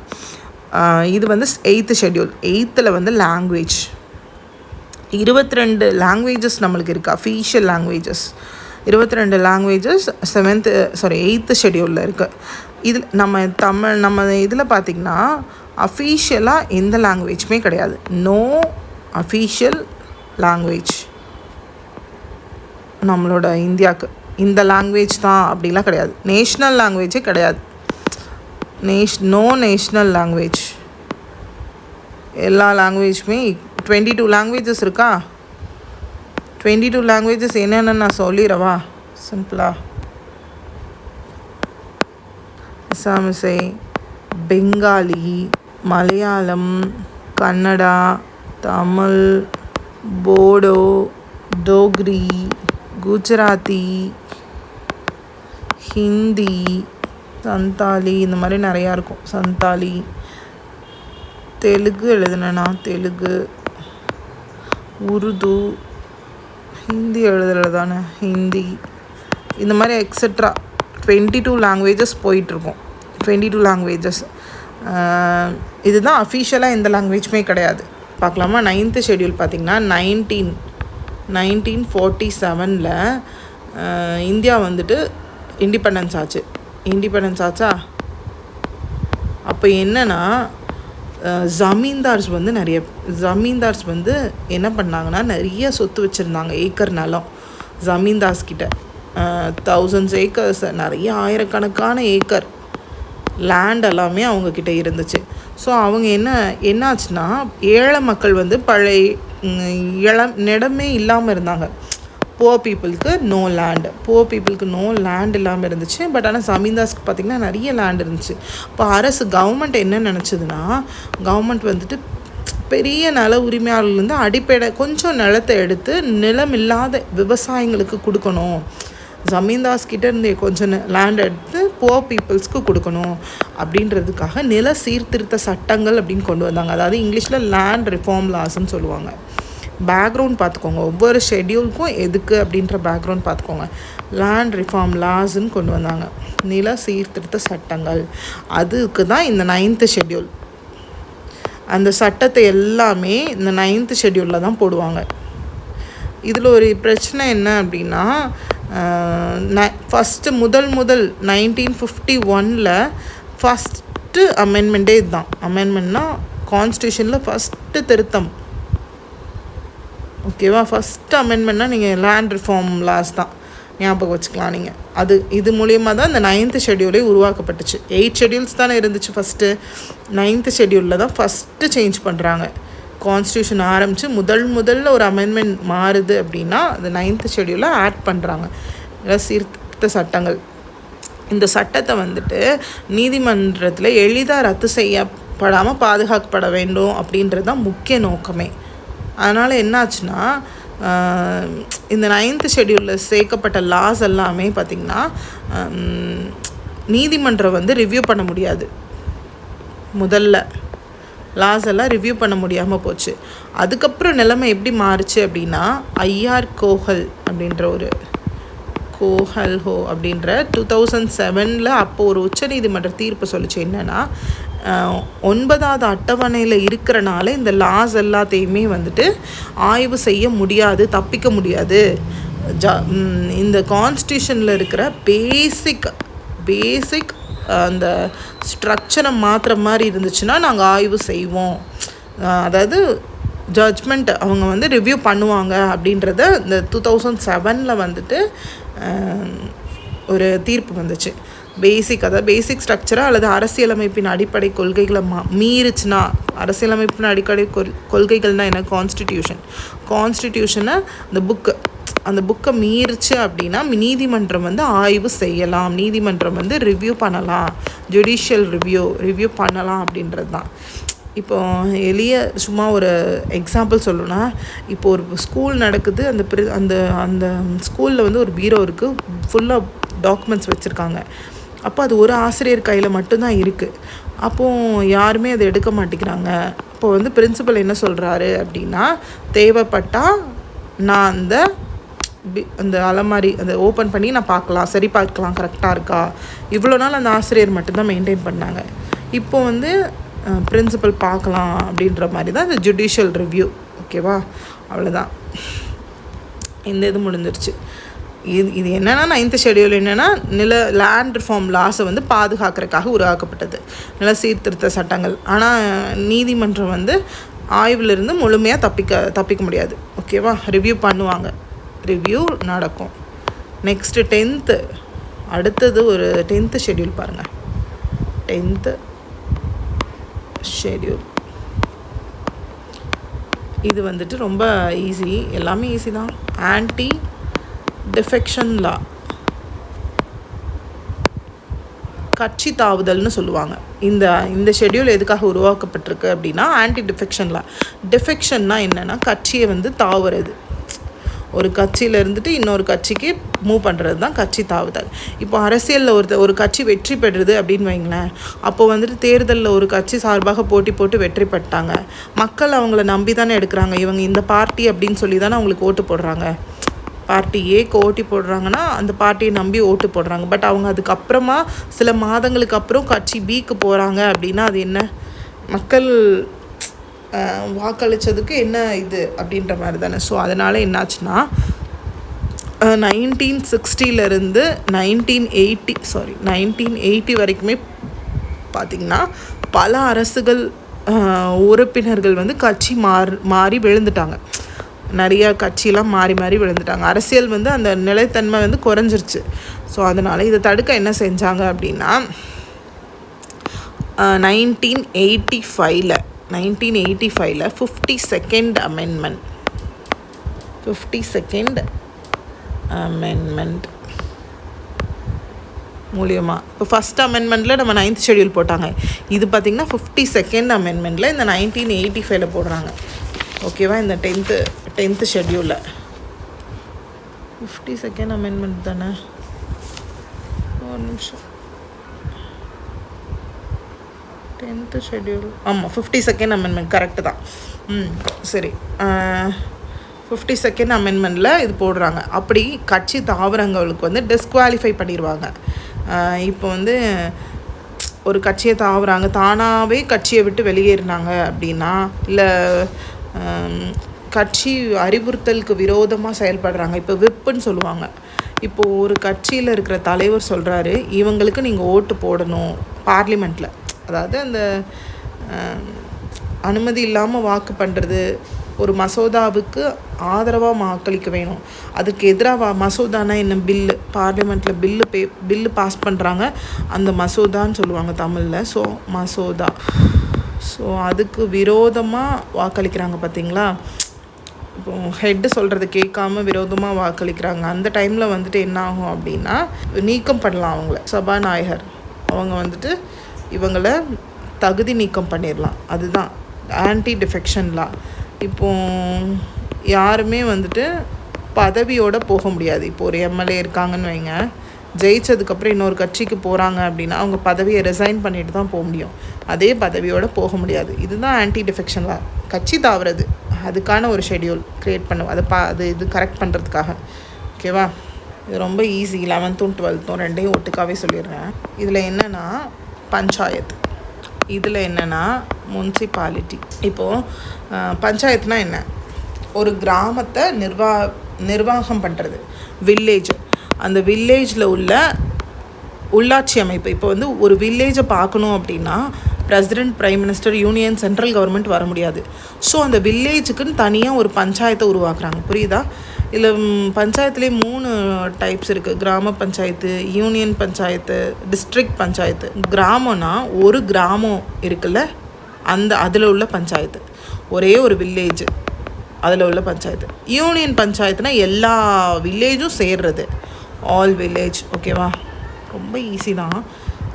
இது வந்து 8th ஷெட்யூல். 8th வந்து லாங்குவேஜ் 22 லாங்குவேஜஸ் நம்மளுக்கு இருக்குது, அஃபீஷியல் லாங்குவேஜஸ் 22 லாங்குவேஜஸ் 8th ஷெட்யூலில் இருக்குது. இதில் நம்ம இதில் பார்த்திங்கன்னா அஃபீஷியலாக எந்த லாங்குவேஜுமே கிடையாது. நோ அஃபீஷியல் லாங்குவேஜ் நம்மளோட இந்தியாவுக்கு இந்த லாங்குவேஜ் தான் அப்படிலாம் கிடையாது. நேஷ்னல் லாங்குவேஜே கிடையாது. No national language. எல்லா லாங்குவேஜுமே 22 லாங்குவேஜஸ் இருக்கா? 22 லாங்குவேஜஸ் என்னென்னு நான் சொல்லிடவா சிம்பிளாக? அசாமிசை, பெங்காலி, மலையாளம், கன்னடா, தமிழ், போடோ, டோக்ரி, குஜராத்தி, ஹிந்தி, சந்தாலி, இந்த மாதிரி நிறையா இருக்கும். சந்தாலி, தெலுங்கு எழுதுனா தெலுங்கு, உருது, ஹிந்தி எழுதுறது தானே ஹிந்தி, இந்த மாதிரி எக்ஸட்ரா 22 லாங்குவேஜஸ் போயிட்டுருக்கோம். 22 லாங்குவேஜஸ். இதுதான் அஃபீஷியலாக எந்த லாங்குவேஜுமே கிடையாது. பார்க்கலாமா? 9th ஷெட்யூல் பார்த்திங்கன்னா 1947 இந்தியா வந்துட்டு இண்டிபெண்டன்ஸ் ஆச்சா? அப்போ என்னென்னா ஜமீன்தார்ஸ் வந்து என்ன பண்ணாங்கன்னா நிறைய சொத்து வச்சுருந்தாங்க, ஏக்கர் நிலம் ஜமீன்தார்ஸ் கிட்ட. 1000 ஏக்கர்ஸ், நிறைய ஆயிரக்கணக்கான ஏக்கர் லேண்ட் எல்லாமே அவங்கக்கிட்ட இருந்துச்சு. ஸோ அவங்க என்னாச்சுன்னா ஏழை மக்கள் வந்து பழைய இடமே இல்லாமல் இருந்தாங்க. புவர் பீப்புளுக்கு நோ லேண்ட் இல்லாமல் இருந்துச்சு. பட் ஆனால் ஜமீன்தார்ஸ்க்கு பார்த்திங்கன்னா நிறைய லேண்ட் இருந்துச்சு. இப்போ கவர்மெண்ட் என்ன நினச்சதுன்னா, கவர்மெண்ட் வந்துட்டு பெரிய நில உரிமையாளர்லேருந்து அடிப்படை கொஞ்சம் நிலத்தை எடுத்து நிலம் இல்லாத விவசாயிங்களுக்கு கொடுக்கணும், ஜமீன்தார்ஸ் கிட்டே இருந்து கொஞ்சம் லேண்ட் எடுத்து புவர் பீப்புள்ஸ்க்கு கொடுக்கணும் அப்படின்றதுக்காக நில சீர்திருத்த சட்டங்கள் அப்படின்னு கொண்டு வந்தாங்க. அதாவது இங்கிலீஷில் லேண்ட் ரிஃபார்ம் லாஸ்ன்னு சொல்லுவாங்க. பேக்ரவுண்ட் பார்த்துக்கோங்க, ஒவ்வொரு ஷெட்யூலுக்கும் எதுக்கு அப்படின்ற பேக்ரவுண்ட் பார்த்துக்கோங்க. லேண்ட் ரிஃபார்ம் லாஸ்ன்னு கொண்டு வந்தாங்க, நில சீர்திருத்த சட்டங்கள். அதுக்கு தான் இந்த 9th ஷெட்யூல். அந்த சட்டத்தை எல்லாமே இந்த 9th ஷெட்யூலில் தான் போடுவாங்க. இதில் ஒரு பிரச்சனை என்ன அப்படின்னா, ஃபஸ்ட்டு முதல் 1951 ஃபஸ்ட்டு அமெண்ட்மெண்ட்டே இதுதான். அமெண்ட்மெண்ட்னா கான்ஸ்டியூஷனில் ஃபஸ்ட்டு திருத்தம், ஓகேவா? ஃபஸ்ட்டு அமெண்ட்மெண்ட்னா நீங்கள் லேண்ட் ரிஃபார்ம் லாஸ் தான் ஞாபகம் வச்சுக்கலாம் நீங்கள். இது மூலியமாக தான் இந்த 9th ஷெட்யூலே உருவாக்கப்பட்டுச்சு. 8 ஷெட்யூல்ஸ் தானே இருந்துச்சு ஃபஸ்ட்டு. 9th ஷெட்யூலில் தான் ஃபஸ்ட்டு சேஞ்ச் பண்ணுறாங்க. கான்ஸ்டியூஷன் ஆரம்பித்து முதல்ல ஒரு அமெண்ட்மெண்ட் மாறுது அப்படின்னா அது 9th ஷெட்யூலில் ஆட் பண்ணுறாங்க, சீர்திருத்த சட்டங்கள். இந்த சட்டத்தை வந்துட்டு நீதிமன்றத்தில் எளிதாக ரத்து செய்யப்படாமல் பாதுகாக்கப்பட வேண்டும் அப்படின்றது தான் முக்கிய நோக்கமே. அதனால் என்னாச்சுன்னா இந்த 9th ஷெட்யூலில் சேர்க்கப்பட்ட லாஸ் எல்லாமே பார்த்திங்கன்னா நீதிமன்றம் வந்து ரிவ்யூ பண்ண முடியாது. முதல்ல லாஸ் எல்லாம் ரிவ்யூ பண்ண முடியாமல் போச்சு. அதுக்கப்புறம் நிலைமை எப்படி மாறுச்சு அப்படின்னா, ஐஆர் கோஹல் அப்படின்ற 2007 அப்போ ஒரு உச்சநீதிமன்ற தீர்ப்பு சொல்லிச்சு. என்னென்னா 9வது அட்டவணையில் இருக்கிறனால இந்த லாஸ் எல்லாத்தையுமே வந்துட்டு ஆய்வு செய்ய முடியாது, தப்பிக்க முடியாது. இந்த கான்ஸ்டியூஷனில் இருக்கிற பேசிக் அந்த ஸ்ட்ரக்சரை மாற்றுற மாதிரி இருந்துச்சுன்னா நாங்கள் ஆய்வு செய்வோம், அதாவது ஜட்ஜ்மெண்ட் அவங்க வந்து ரிவ்யூ பண்ணுவாங்க அப்படின்றத இந்த 2007 வந்துட்டு ஒரு தீர்ப்பு வந்துச்சு. அதாவது பேசிக் ஸ்ட்ரக்சராக அல்லது அரசியலமைப்பின் அடிப்படை கொள்கைகளை மீறுச்சுன்னா, அரசியலமைப்பின் அடிப்படை கொள்கைகள்னால் என்ன? கான்ஸ்டிடியூஷனை அந்த புக்கை மீறிச்சு அப்படின்னா நீதிமன்றம் வந்து ஆய்வு செய்யலாம், நீதிமன்றம் வந்து ரிவ்யூ பண்ணலாம், ஜுடிஷியல் ரிவ்யூ பண்ணலாம் அப்படின்றது தான். இப்போ எளிய சும்மா ஒரு எக்ஸாம்பிள் சொல்லணும்னா, இப்போ ஒரு ஸ்கூல் நடக்குது. அந்த அந்த ஸ்கூலில் வந்து ஒரு பீரோ இருக்குது, ஃபுல்லாக டாக்குமெண்ட்ஸ் வச்சுருக்காங்க. அப்போ அது ஒரு ஆசிரியர் கையில் மட்டும்தான் இருக்குது. அப்போது யாருமே அதை எடுக்க மாட்டேங்கிறாங்க. இப்போ வந்து பிரின்சிபல் என்ன சொல்கிறாரு அப்படின்னா, தேவைப்பட்டால் நான் அந்த அலமாரி அந்த ஓப்பன் பண்ணி நான் பார்க்கலாம், சரி பார்க்கலாம் கரெக்டாக இருக்கா. இவ்வளோ நாள் அந்த ஆசிரியர் மட்டும்தான் மெயின்டைன் பண்ணாங்க. இப்போ வந்து பிரின்சிபல் பார்க்கலாம் அப்படின்ற மாதிரி தான் இந்த ஜுடிஷியல் ரிவ்யூ. ஓகேவா, அவ்வளோதான், இந்த இது முடிஞ்சிருச்சு. இது என்னென்னா 9th ஷெடியூல் என்னென்னா, லேண்ட் ரிஃபார்ம் லாஸை வந்து பாதுகாக்கிறதுக்காக உருவாக்கப்பட்டது, நில சீர்திருத்த சட்டங்கள். ஆனால் நீதிமன்றம் வந்து ஆய்விலிருந்து முழுமையாக தப்பிக்க முடியாது. ஓகேவா, ரிவ்யூ பண்ணுவாங்க, ரிவ்யூ நடக்கும். நெக்ஸ்ட்டு 10th, அடுத்தது ஒரு 10th ஷெடியூல் பாருங்கள். 10th ஷெடியூல் இது வந்துட்டு ரொம்ப ஈஸி, எல்லாமே ஈஸி தான். ஆன்டி டிஃபெக்ஷன் லா, கட்சி தாவுதல்னு சொல்லுவாங்க. இந்த ஷெடியூல் எதுக்காக உருவாக்கப்பட்டிருக்கு அப்படின்னா, ஆன்டி டிஃபெக்ஷன் லா. டிஃபெக்ஷன்னா என்னென்னா, கட்சியை வந்து தாவுறது. ஒரு கட்சியில் இருந்துட்டு இன்னொரு கட்சிக்கு மூவ் பண்ணுறது தான் கட்சி தாவுதல். இப்போ அரசியலில் ஒரு கட்சி வெற்றி பெறுறது அப்படின்னு வைங்களேன். அப்போது வந்துட்டு தேர்தலில் ஒரு கட்சி சார்பாக போட்டு வெற்றி பெற்றாங்க. மக்கள் அவங்கள நம்பி தானே எடுக்கிறாங்க. இவங்க இந்த பார்ட்டி அப்படின்னு சொல்லி தானே அவங்களுக்கு ஓட்டு போடுறாங்க. பார்ட்டி ஏக்கு ஓட்டு போடுறாங்கன்னா அந்த பார்ட்டியை நம்பி ஓட்டு போடுறாங்க. பட் அவங்க அதுக்கப்புறமா சில மாதங்களுக்கு அப்புறம் கட்சி பிக்கு போகிறாங்க அப்படின்னா அது என்ன, மக்கள் வாக்களித்ததுக்கு என்ன இது அப்படின்ற மாதிரி தானே. ஸோ அதனால் என்னாச்சுன்னா, 1960 1980 வரைக்குமே பார்த்திங்கன்னா பல அரசுகள் உறுப்பினர்கள் வந்து கட்சி மாறி விழுந்துட்டாங்க. நிறையா கட்சியெலாம் மாறி விழுந்துட்டாங்க. அரசியல் வந்து அந்த நிலைத்தன்மை வந்து குறைஞ்சிருச்சு. ஸோ அதனால் இதை தடுக்க என்ன செஞ்சாங்க அப்படின்னா, 1985 52nd அமெண்ட்மெண்ட் 52nd அமெண்ட்மெண்ட் மூலியமாக இப்போ ஃபஸ்ட் அமெண்ட்மெண்ட்டில் நம்ம 9th ஷெடியூல் போட்டாங்க. இது பார்த்திங்கன்னா 52nd அமெண்ட்மெண்ட்டில் இந்த 1985 போடுறாங்க. ஓகேவா, இந்த 10th ஷெடியூலில் 52nd அமெண்ட்மெண்ட் தானே. ஒரு நிமிஷம், 10th ஷெடியூல், ஆமாம் 52nd அமெண்ட்மெண்ட் கரெக்டு தான். சரி, 52nd அமெண்ட்மெண்ட்டில் இது போடுறாங்க. அப்படி கட்சி தாவரங்களுக்கு வந்து டிஸ்குவாலிஃபை பண்ணிடுவாங்க. இப்போ வந்து ஒரு கட்சியை தாவுறாங்க, தானாகவே கட்சியை விட்டு வெளியேறினாங்க அப்படின்னா, இல்லை கட்சி அறிவுறுத்தலுக்கு விரோதமாக செயல்படுறாங்க, இப்போ விப்புன்னு சொல்லுவாங்க. இப்போது ஒரு கட்சியில் இருக்கிற தலைவர் சொல்கிறாரு, இவங்களுக்கு நீங்கள் ஓட்டு போடணும் பார்லிமெண்ட்டில், அதாவது அந்த அனுமதி இல்லாமல் வாக்கு பண்ணுறது, ஒரு மசோதாவுக்கு ஆதரவாக வாக்களிக்க வேணும், அதுக்கு எதிராக மசோதானா என்ன, பில்லு, பார்லிமெண்ட்டில் பில்லு பாஸ் பண்ணுறாங்க, அந்த மசோதான்னு சொல்லுவாங்க தமிழில். ஸோ மசோதா, ஸோ அதுக்கு விரோதமாக வாக்களிக்கிறாங்க பார்த்தீங்களா. இப்போது ஹெட்டு சொல்கிறது கேட்காம விரோதமாக வாக்களிக்கிறாங்க. அந்த டைமில் வந்துட்டு என்ன ஆகும் அப்படின்னா, நீக்கம் பண்ணலாம் அவங்கள. சபாநாயகர் அவங்க வந்துட்டு இவங்கள தகுதி நீக்கம் பண்ணிடலாம். அதுதான் ஆன்டி டிஃபெக்ஷன் லா. இப்போது யாருமே வந்துட்டு பதவியோடு போக முடியாது. இப்போ ஒரு எம்எல்ஏ இருக்காங்கன்னு வைங்க, ஜெயிச்சதுக்கப்புறம் இன்னொரு கட்சிக்கு போகிறாங்க அப்படின்னா அவங்க பதவியை ரிசைன் பண்ணிட்டு தான் போக முடியும், அதே பதவியோடு போக முடியாது. இதுதான் ஆன்டி டிஃபெக்ஷன் லா. கட்சி தாவுறது, அதுக்கான ஒரு ஷெடியூல் க்ரியேட் பண்ணுவோம். அது இது கரெக்ட் பண்ணுறதுக்காக. ஓகேவா, இது ரொம்ப ஈஸி. 11th 12th ரெண்டையும் ஒட்டுக்காவே சொல்லிடுறேன். இதில் என்னென்னா பஞ்சாயத்து, இதில் என்னென்னா முனிசிபாலிட்டி. இப்போது பஞ்சாயத்துனா என்ன, ஒரு கிராமத்தை நிர்வாகம் பண்ணுறது. வில்லேஜ், அந்த வில்லேஜில் உள்ள உள்ளாட்சி அமைப்பு. இப்போ வந்து ஒரு வில்லேஜை பார்க்கணும் அப்படின்னா president, prime minister, union, central government வர முடியாது. ஸோ அந்த வில்லேஜுக்குன்னு தனியாக ஒரு பஞ்சாயத்தை உருவாக்குறாங்க. புரியுதா? இதில் பஞ்சாயத்துலேயே 3 டைப்ஸ் இருக்குது. கிராம பஞ்சாயத்து, யூனியன் பஞ்சாயத்து, டிஸ்ட்ரிக்ட் பஞ்சாயத்து. கிராமம்னா ஒரு கிராமம் இருக்குல்ல, அதில் உள்ள பஞ்சாயத்து, ஒரே ஒரு வில்லேஜ் அதில் உள்ள பஞ்சாயத்து. யூனியன் பஞ்சாயத்துனா எல்லா வில்லேஜும் சேர்றது, ஆல் வில்லேஜ். ஓகேவா, ரொம்ப ஈஸி தான்.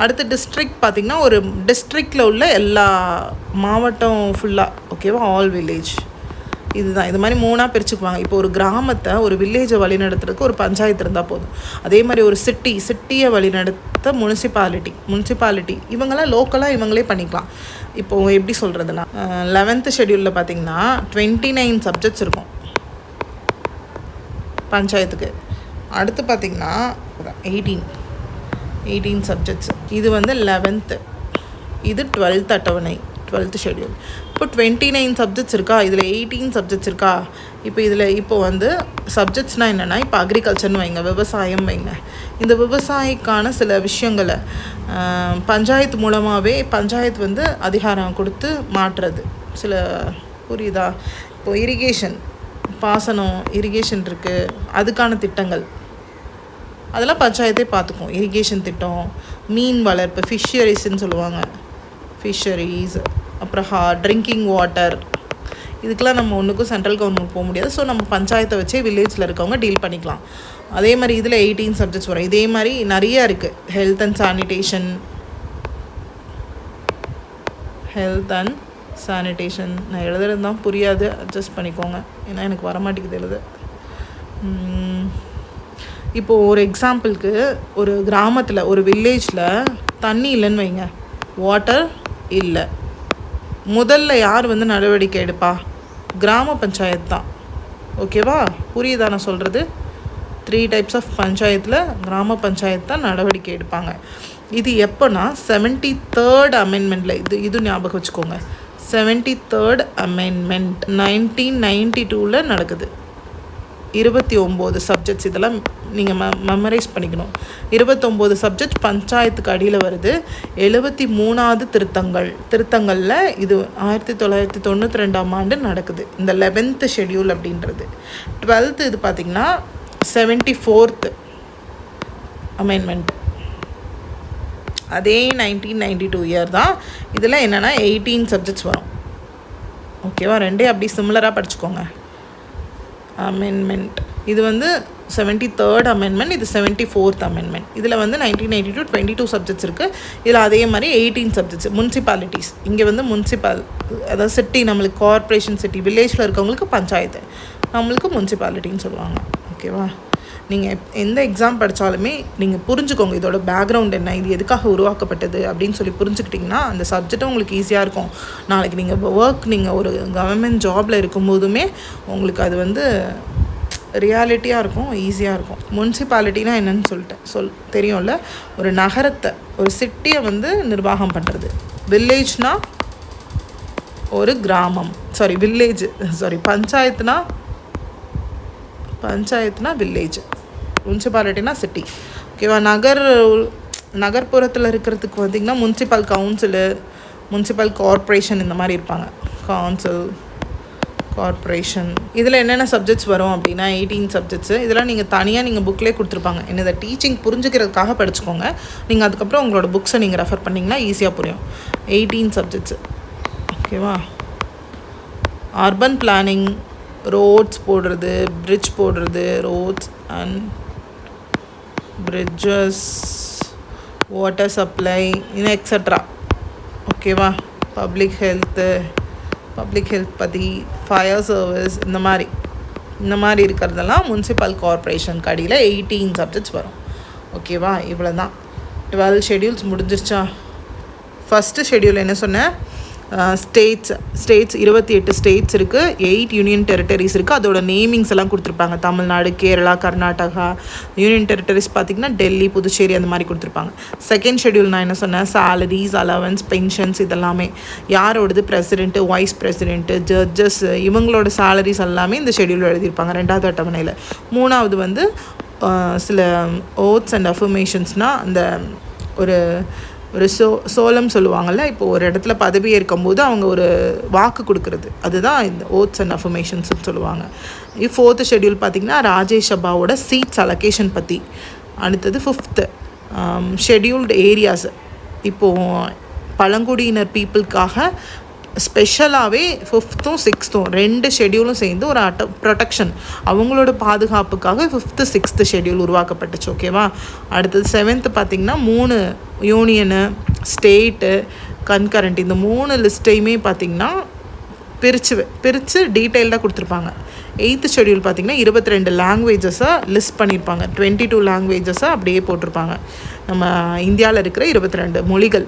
அடுத்து டிஸ்ட்ரிக்ட் பார்த்திங்கன்னா ஒரு டிஸ்ட்ரிக்டில் உள்ள எல்லா மாவட்டம் ஃபுல்லாக, ஓகேவா, ஆல் வில்லேஜ். இதுதான். இது மாதிரி 3ஆக பிரிச்சுக்குவாங்க. இப்போ ஒரு கிராமத்தை, ஒரு வில்லேஜை வழிநடத்துறதுக்கு ஒரு பஞ்சாயத்து இருந்தால் போதும். அதே மாதிரி ஒரு சிட்டியை வழிநடத்த முனிசிபாலிட்டி இவங்களாம் லோக்கலாக இவங்களே பண்ணிக்கலாம். இப்போது எப்படி சொல்கிறதுனா, 11th ஷெட்யூலில் பார்த்திங்கன்னா 29 சப்ஜெக்ட்ஸ் இருக்கும் பஞ்சாயத்துக்கு. அடுத்து பார்த்திங்கன்னா 18 சப்ஜெக்ட்ஸ். இது வந்து 11th, இது 12th அட்டவணை, 12th ஷெட்யூல். இப்போ 29 சப்ஜெக்ட்ஸ் இருக்கா, இதில் 18 சப்ஜெக்ட்ஸ் இருக்கா. இப்போ வந்து சப்ஜெக்ட்ஸ்னால் என்னென்னா, இப்போ அக்ரிகல்ச்சர்னு வைங்க, விவசாயம் வைங்க. இந்த விவசாயிக்கான சில விஷயங்களை பஞ்சாயத்து மூலமாகவே பஞ்சாயத்து வந்து அதிகாரம் கொடுத்து மாற்றுறது. சில புரியுதா? இப்போது இரிகேஷன், பாசனம், இரிகேஷன் இருக்குது, அதுக்கான திட்டங்கள் அதெல்லாம் பஞ்சாயத்தே பார்த்துக்கும். இரிகேஷன் திட்டம், மீன் வளர்ப்பு, ஃபிஷரிஸ்ன்னு சொல்லுவாங்க, ஃபிஷரிஸ். அப்புறம் ட்ரிங்கிங் வாட்டர், இதுக்கெலாம் நம்ம ஒன்றுக்கும் சென்ட்ரல் கவர்மெண்ட் போக முடியாது. ஸோ நம்ம பஞ்சாயத்தை வச்சே வில்லேஜில் இருக்கவங்க டீல் பண்ணிக்கலாம். அதே மாதிரி இதில் 18 சப்ஜெக்ட்ஸ் வரும். இதே மாதிரி நிறையா இருக்குது. ஹெல்த் அண்ட் சானிடேஷன் நான் எழுதுறது தான் புரியாது, அட்ஜஸ்ட் பண்ணிக்கோங்க, ஏன்னா எனக்கு வரமாட்டேங்குது எழுத. இப்போது ஒரு எக்ஸாம்பிளுக்கு, ஒரு கிராமத்தில், ஒரு வில்லேஜில் தண்ணி இல்லைன்னு வைங்க, வாட்டர் இல்லை. முதல்ல யார் வந்து நடவடிக்கை எடுப்பா? கிராம பஞ்சாயத்து தான். ஓகேவா? புரியுதா நான் சொல்கிறது? 3 டைப்ஸ் ஆஃப் பஞ்சாயத்தில் கிராம பஞ்சாயத்து தான் நடவடிக்கை எடுப்பாங்க. இது எப்போனா 73rd அமெண்ட்மெண்ட்டில், இது ஞாபகம் வச்சுக்கோங்க. 73rd அமெண்ட்மெண்ட் 1992 நடக்குது. 29 சப்ஜெக்ட்ஸ், இதெல்லாம் நீங்கள் மெமரைஸ் பண்ணிக்கணும். 29 சப்ஜெக்ட் பஞ்சாயத்துக்கு அடியில் வருது. 73வது திருத்தங்களில் இது 1992ஆம் ஆண்டு நடக்குது. இந்த 11th ஷெட்யூல் அப்படின்றது. 12th இது பார்த்திங்கன்னா 74th அமெண்ட்மெண்ட், அதே 1992 இயர் தான். இதில் என்னென்னா 18 சப்ஜெக்ட்ஸ் வரும். ஓகேவா? ரெண்டே அப்படி சிமிலராக படிச்சுக்கோங்க. அமெண்ட்மெண்ட் இது வந்து 73rd அமெண்ட்மெண்ட், இது 74th அமெண்ட்மெண்ட். இதில் வந்து 1992 22 சப்ஜெக்ட்ஸ் இருக்குது. இதில் அதே மாதிரி 18 சப்ஜெக்ட்ஸ். முனிசிபாலிட்டிஸ், இங்கே வந்து அதாவது சிட்டி, நம்மளுக்கு கார்ப்பரேஷன் சிட்டி, வில்லேஜில் இருக்கவங்களுக்கு பஞ்சாயத்து, நம்மளுக்கு முனிசிபாலிட்டின்னு சொல்லுவாங்க. ஓகேவா? நீங்கள் எந்த எக்ஸாம் படித்தாலுமே நீங்கள் புரிஞ்சுக்கோங்க இதோட பேக்ரவுண்ட் என்ன, இது எதுக்காக உருவாக்கப்பட்டது அப்படின்னு சொல்லி புரிஞ்சுக்கிட்டிங்கன்னா அந்த சப்ஜெக்டும் உங்களுக்கு ஈஸியாக இருக்கும். நாளைக்கு நீங்கள் ஒரு கவர்மெண்ட் ஜாபில் இருக்கும்போதுமே உங்களுக்கு அது வந்து ரியாலிட்டியாக இருக்கும், ஈஸியாக இருக்கும். முனிசிபாலிட்டினா என்னன்னு சொல்லிட்டேன், தெரியும்ல, ஒரு நகரத்தை, ஒரு சிட்டியை வந்து நிர்வாகம் பண்ணுறது. வில்லேஜ்னா ஒரு கிராமம், பஞ்சாயத்துனா வில்லேஜ், முனிசிபாலிட்டினா சிட்டி. ஓகேவா? நகர்ப்புறத்தில் இருக்கிறதுக்கு பார்த்திங்கன்னா முனிசிபல் கவுன்சிலு, முனிசிபல் கார்ப்பரேஷன் இந்த மாதிரி இருப்பாங்க. Council, corporation. இதில் என்னென்ன சப்ஜெக்ட்ஸ் வரும் அப்படின்னா 18 சப்ஜெக்ட்ஸு. இதெல்லாம் நீங்கள் தனியாக புக்லேயே கொடுத்துருப்பாங்க. இதை டீச்சிங் புரிஞ்சுக்கிறதுக்காக படிச்சுக்கோங்க. நீங்கள் அதுக்கப்புறம் உங்களோட புக்ஸை நீங்கள் ரெஃபர் பண்ணிங்கன்னா ஈஸியாக புரியும். 18 சப்ஜெக்ட்ஸு. ஓகேவா? அர்பன் பிளானிங், ரோட்ஸ் போடுறது, பிரிட்ஜ் போடுறது, roads and bridges, water supply, இன்னும் எக்ஸட்ரா. ஓகேவா? பப்ளிக் ஹெல்த் பற்றி, ஃபயர் சர்வீஸ், இந்த மாதிரி இருக்கிறதெல்லாம் முனிசிபல் கார்ப்பரேஷன் கடியில் 18 சப்ஜெக்ட்ஸ் வரும். ஓகேவா? இவ்வளோ தான். 12 ஷெட்யூல்ஸ் முடிஞ்சிருச்சா? ஃபஸ்ட்டு ஷெட்யூல் என்ன சொன்னேன்? ஸ்டேட்ஸ் 28 ஸ்டேட்ஸ் இருக்குது, 8 யூனியன் டெரிட்டரிஸ் இருக்குது. அதோட நேமிங்ஸ் எல்லாம் கொடுத்துருப்பாங்க. தமிழ்நாடு, கேரளா, கர்நாடகா. யூனியன் டெரிட்டரிஸ் பார்த்திங்கன்னா டெல்லி, புதுச்சேரி அந்த மாதிரி கொடுத்துருப்பாங்க. செகண்ட் ஷெட்யூல் நான் என்ன சொன்னேன்? சாலரிஸ், அலவன்ஸ், பென்ஷன்ஸ், இதெல்லாமே யாரோடது? பிரசிடென்ட்டு, வைஸ் பிரசிடென்ட்டு, ஜட்ஜஸ், இவங்களோட சாலரிஸ் எல்லாமே இந்த ஷெட்யூல் எழுதியிருப்பாங்க 2வது அட்டவணையில். 3வது வந்து சில ஓத்ஸ் அண்ட் அஃபர்மேஷன்ஸ்னால் அந்த ஒரு சோலம் சொல்லுவாங்கள்ல, இப்போது ஒரு இடத்துல பதவி ஏற்கும்போது அவங்க ஒரு வாக்கு கொடுக்குறது, அதுதான் இந்த ஓத்ஸ் அண்ட் அஃபர்மேஷன்ஸ்னு சொல்லுவாங்க. 4th ஷெட்யூல் பார்த்திங்கன்னா ராஜ்ய சபாவோட சீட்ஸ் அலோகேஷன் பற்றி. அடுத்தது 5th ஷெட்யூல்டு ஏரியாஸ். இப்போது பழங்குடியினர் பீப்புளுக்காக ஸ்பெஷலாகவே 5th 6th 2 ஷெடியூலும் சேர்ந்து ஒரு ப்ரொடெக்ஷன், அவங்களோட பாதுகாப்புக்காக 5th 6th ஷெடியூல் உருவாக்கப்பட்டுச்சு. ஓகேவா. அடுத்தது 7th பார்த்திங்கன்னா 3 யூனியனு, ஸ்டேட்டு, கன்கரண்ட், இந்த 3 லிஸ்ட்டையுமே பார்த்திங்கன்னா பிரித்து டீட்டெயில்டாக கொடுத்துருப்பாங்க. 8th ஷெடியூல் பார்த்திங்கன்னா 22 லாங்குவேஜஸை லிஸ்ட் பண்ணியிருப்பாங்க. 22 லாங்குவேஜஸை அப்படியே போட்டிருப்பாங்க. நம்ம இந்தியாவில் இருக்கிற 22 மொழிகள்.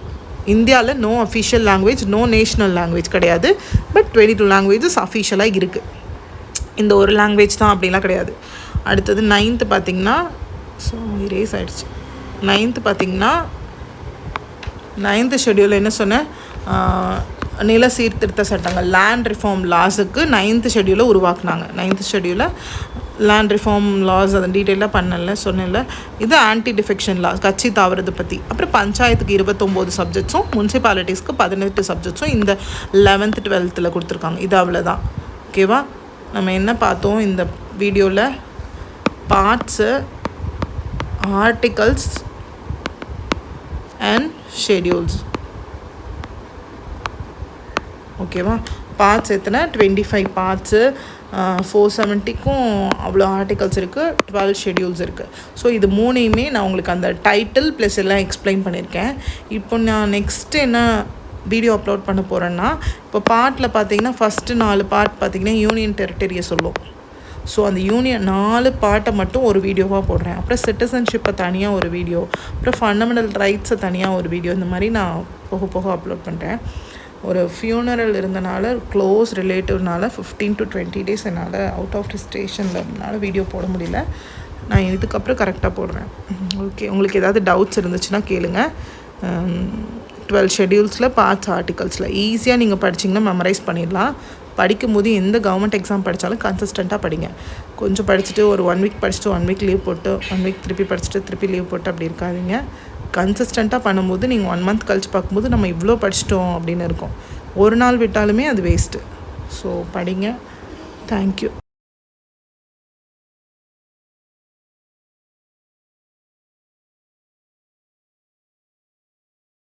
இந்தியாவில் no official language, no national language கிடையாது. பட் 22 லாங்குவேஜஸ் அஃபிஷியலாக இருக்குது. இந்த ஒரு லாங்குவேஜ் தான் அப்படிலாம் கிடையாது. அடுத்தது 9th பார்த்திங்கன்னா இரேஸ் ஆகிடுச்சு. 9th பார்த்திங்கன்னா 9th ஷெடியூலில் என்ன சொன்னேன், நில சீர்திருத்த சட்டங்கள், லேண்ட் ரிஃபார்ம் லாஸுக்கு 9th ஷெடியூலை உருவாக்குனாங்க. 9th ஷெடியூலில் லேண்ட் ரிஃபார்ம் லாஸ் அதை டீட்டெயிலாக பண்ணல சொன்னேன்ல. இது ஆன்டி டிஃபெக்ஷன் லாஸ், கட்சி தாவறது பற்றி. அப்புறம் பஞ்சாயத்துக்கு 29 சப்ஜெக்ட்ஸும், முனிசிபாலிட்டிஸ்க்கு 18 சப்ஜெக்ட்ஸும் இந்த 11th 12th கொடுத்துருக்காங்க. இது அவ்வளோதான். ஓகேவா. நம்ம என்ன பார்த்தோம் இந்த வீடியோவில், பார்ட்ஸு, ஆர்டிகல்ஸ் அண்ட் ஷெடியூல்ஸ். ஓகேவா. பார்ட்ஸ் எத்தனை, 25 பார்ட்ஸு, 470க்கும் அவ்வளோ ஆர்டிகல்ஸ் இருக்குது, 12 ஷெடியூல்ஸ் இருக்குது. ஸோ இது 3யுமே நான் உங்களுக்கு அந்த டைட்டில் ப்ளஸ் எல்லாம் எக்ஸ்பிளைன் பண்ணியிருக்கேன். இப்போ நான் நெக்ஸ்ட்டு என்ன வீடியோ அப்லோட் பண்ண போகிறேன்னா, இப்போ பார்ட்டில் பார்த்தீங்கன்னா ஃபஸ்ட்டு 4 பார்ட் பார்த்திங்கன்னா யூனியன் டெரிட்டரியை சொல்லும். ஸோ அந்த யூனியன் 4 பார்ட்டை மட்டும் ஒரு வீடியோவாக போடுறேன். அப்புறம் சிட்டிசன்ஷிப்பை தனியாக ஒரு வீடியோ, அப்புறம் ஃபண்டமெண்டல் ரைட்ஸை தனியாக ஒரு வீடியோ, இந்த மாதிரி நான் போக போக அப்லோட் பண்ணுறேன். ஒரு ஃபியூனரல் இருந்தனால, க்ளோஸ் ரிலேட்டிவ்னால 15 to 20 days என்னால் அவுட் ஆஃப் ஸ்டேஷன்லனால வீடியோ போட முடியல. நான் இதுக்கப்புறம் கரெக்டாக போடுறேன். ஓகே. உங்களுக்கு ஏதாவது டவுட்ஸ் இருந்துச்சுன்னா கேளுங்க. 12 ஷெடியூல்ஸில் பார்ட்ஸ், ஆர்டிகல்ஸில் ஈஸியாக நீங்கள் படிச்சிங்கன்னா மெமரைஸ் பண்ணிடலாம். படிக்கும்போது எந்த கவர்மெண்ட் எக்ஸாம் படித்தாலும் கன்சிஸ்டண்ட்டாக படிங்க. கொஞ்சம் படிச்சுட்டு ஒரு 1 week படிச்சுட்டு 1 week லீவ் போட்டு 1 week திருப்பி படிச்சுட்டு திருப்பி லீவ் போட்டு அப்படி இருக்காதிங்க. கன்சிஸ்டண்ட்டாக பண்ணும்போது நீங்கள் 1 month கழிச்சு பார்க்கும்போது நம்ம இவ்வளோ படிச்சிட்டோம் அப்படின்னு இருக்கும். ஒரு நாள் விட்டாலுமே அது வேஸ்ட்டு. ஸோ படிங்க. தேங்க்யூ.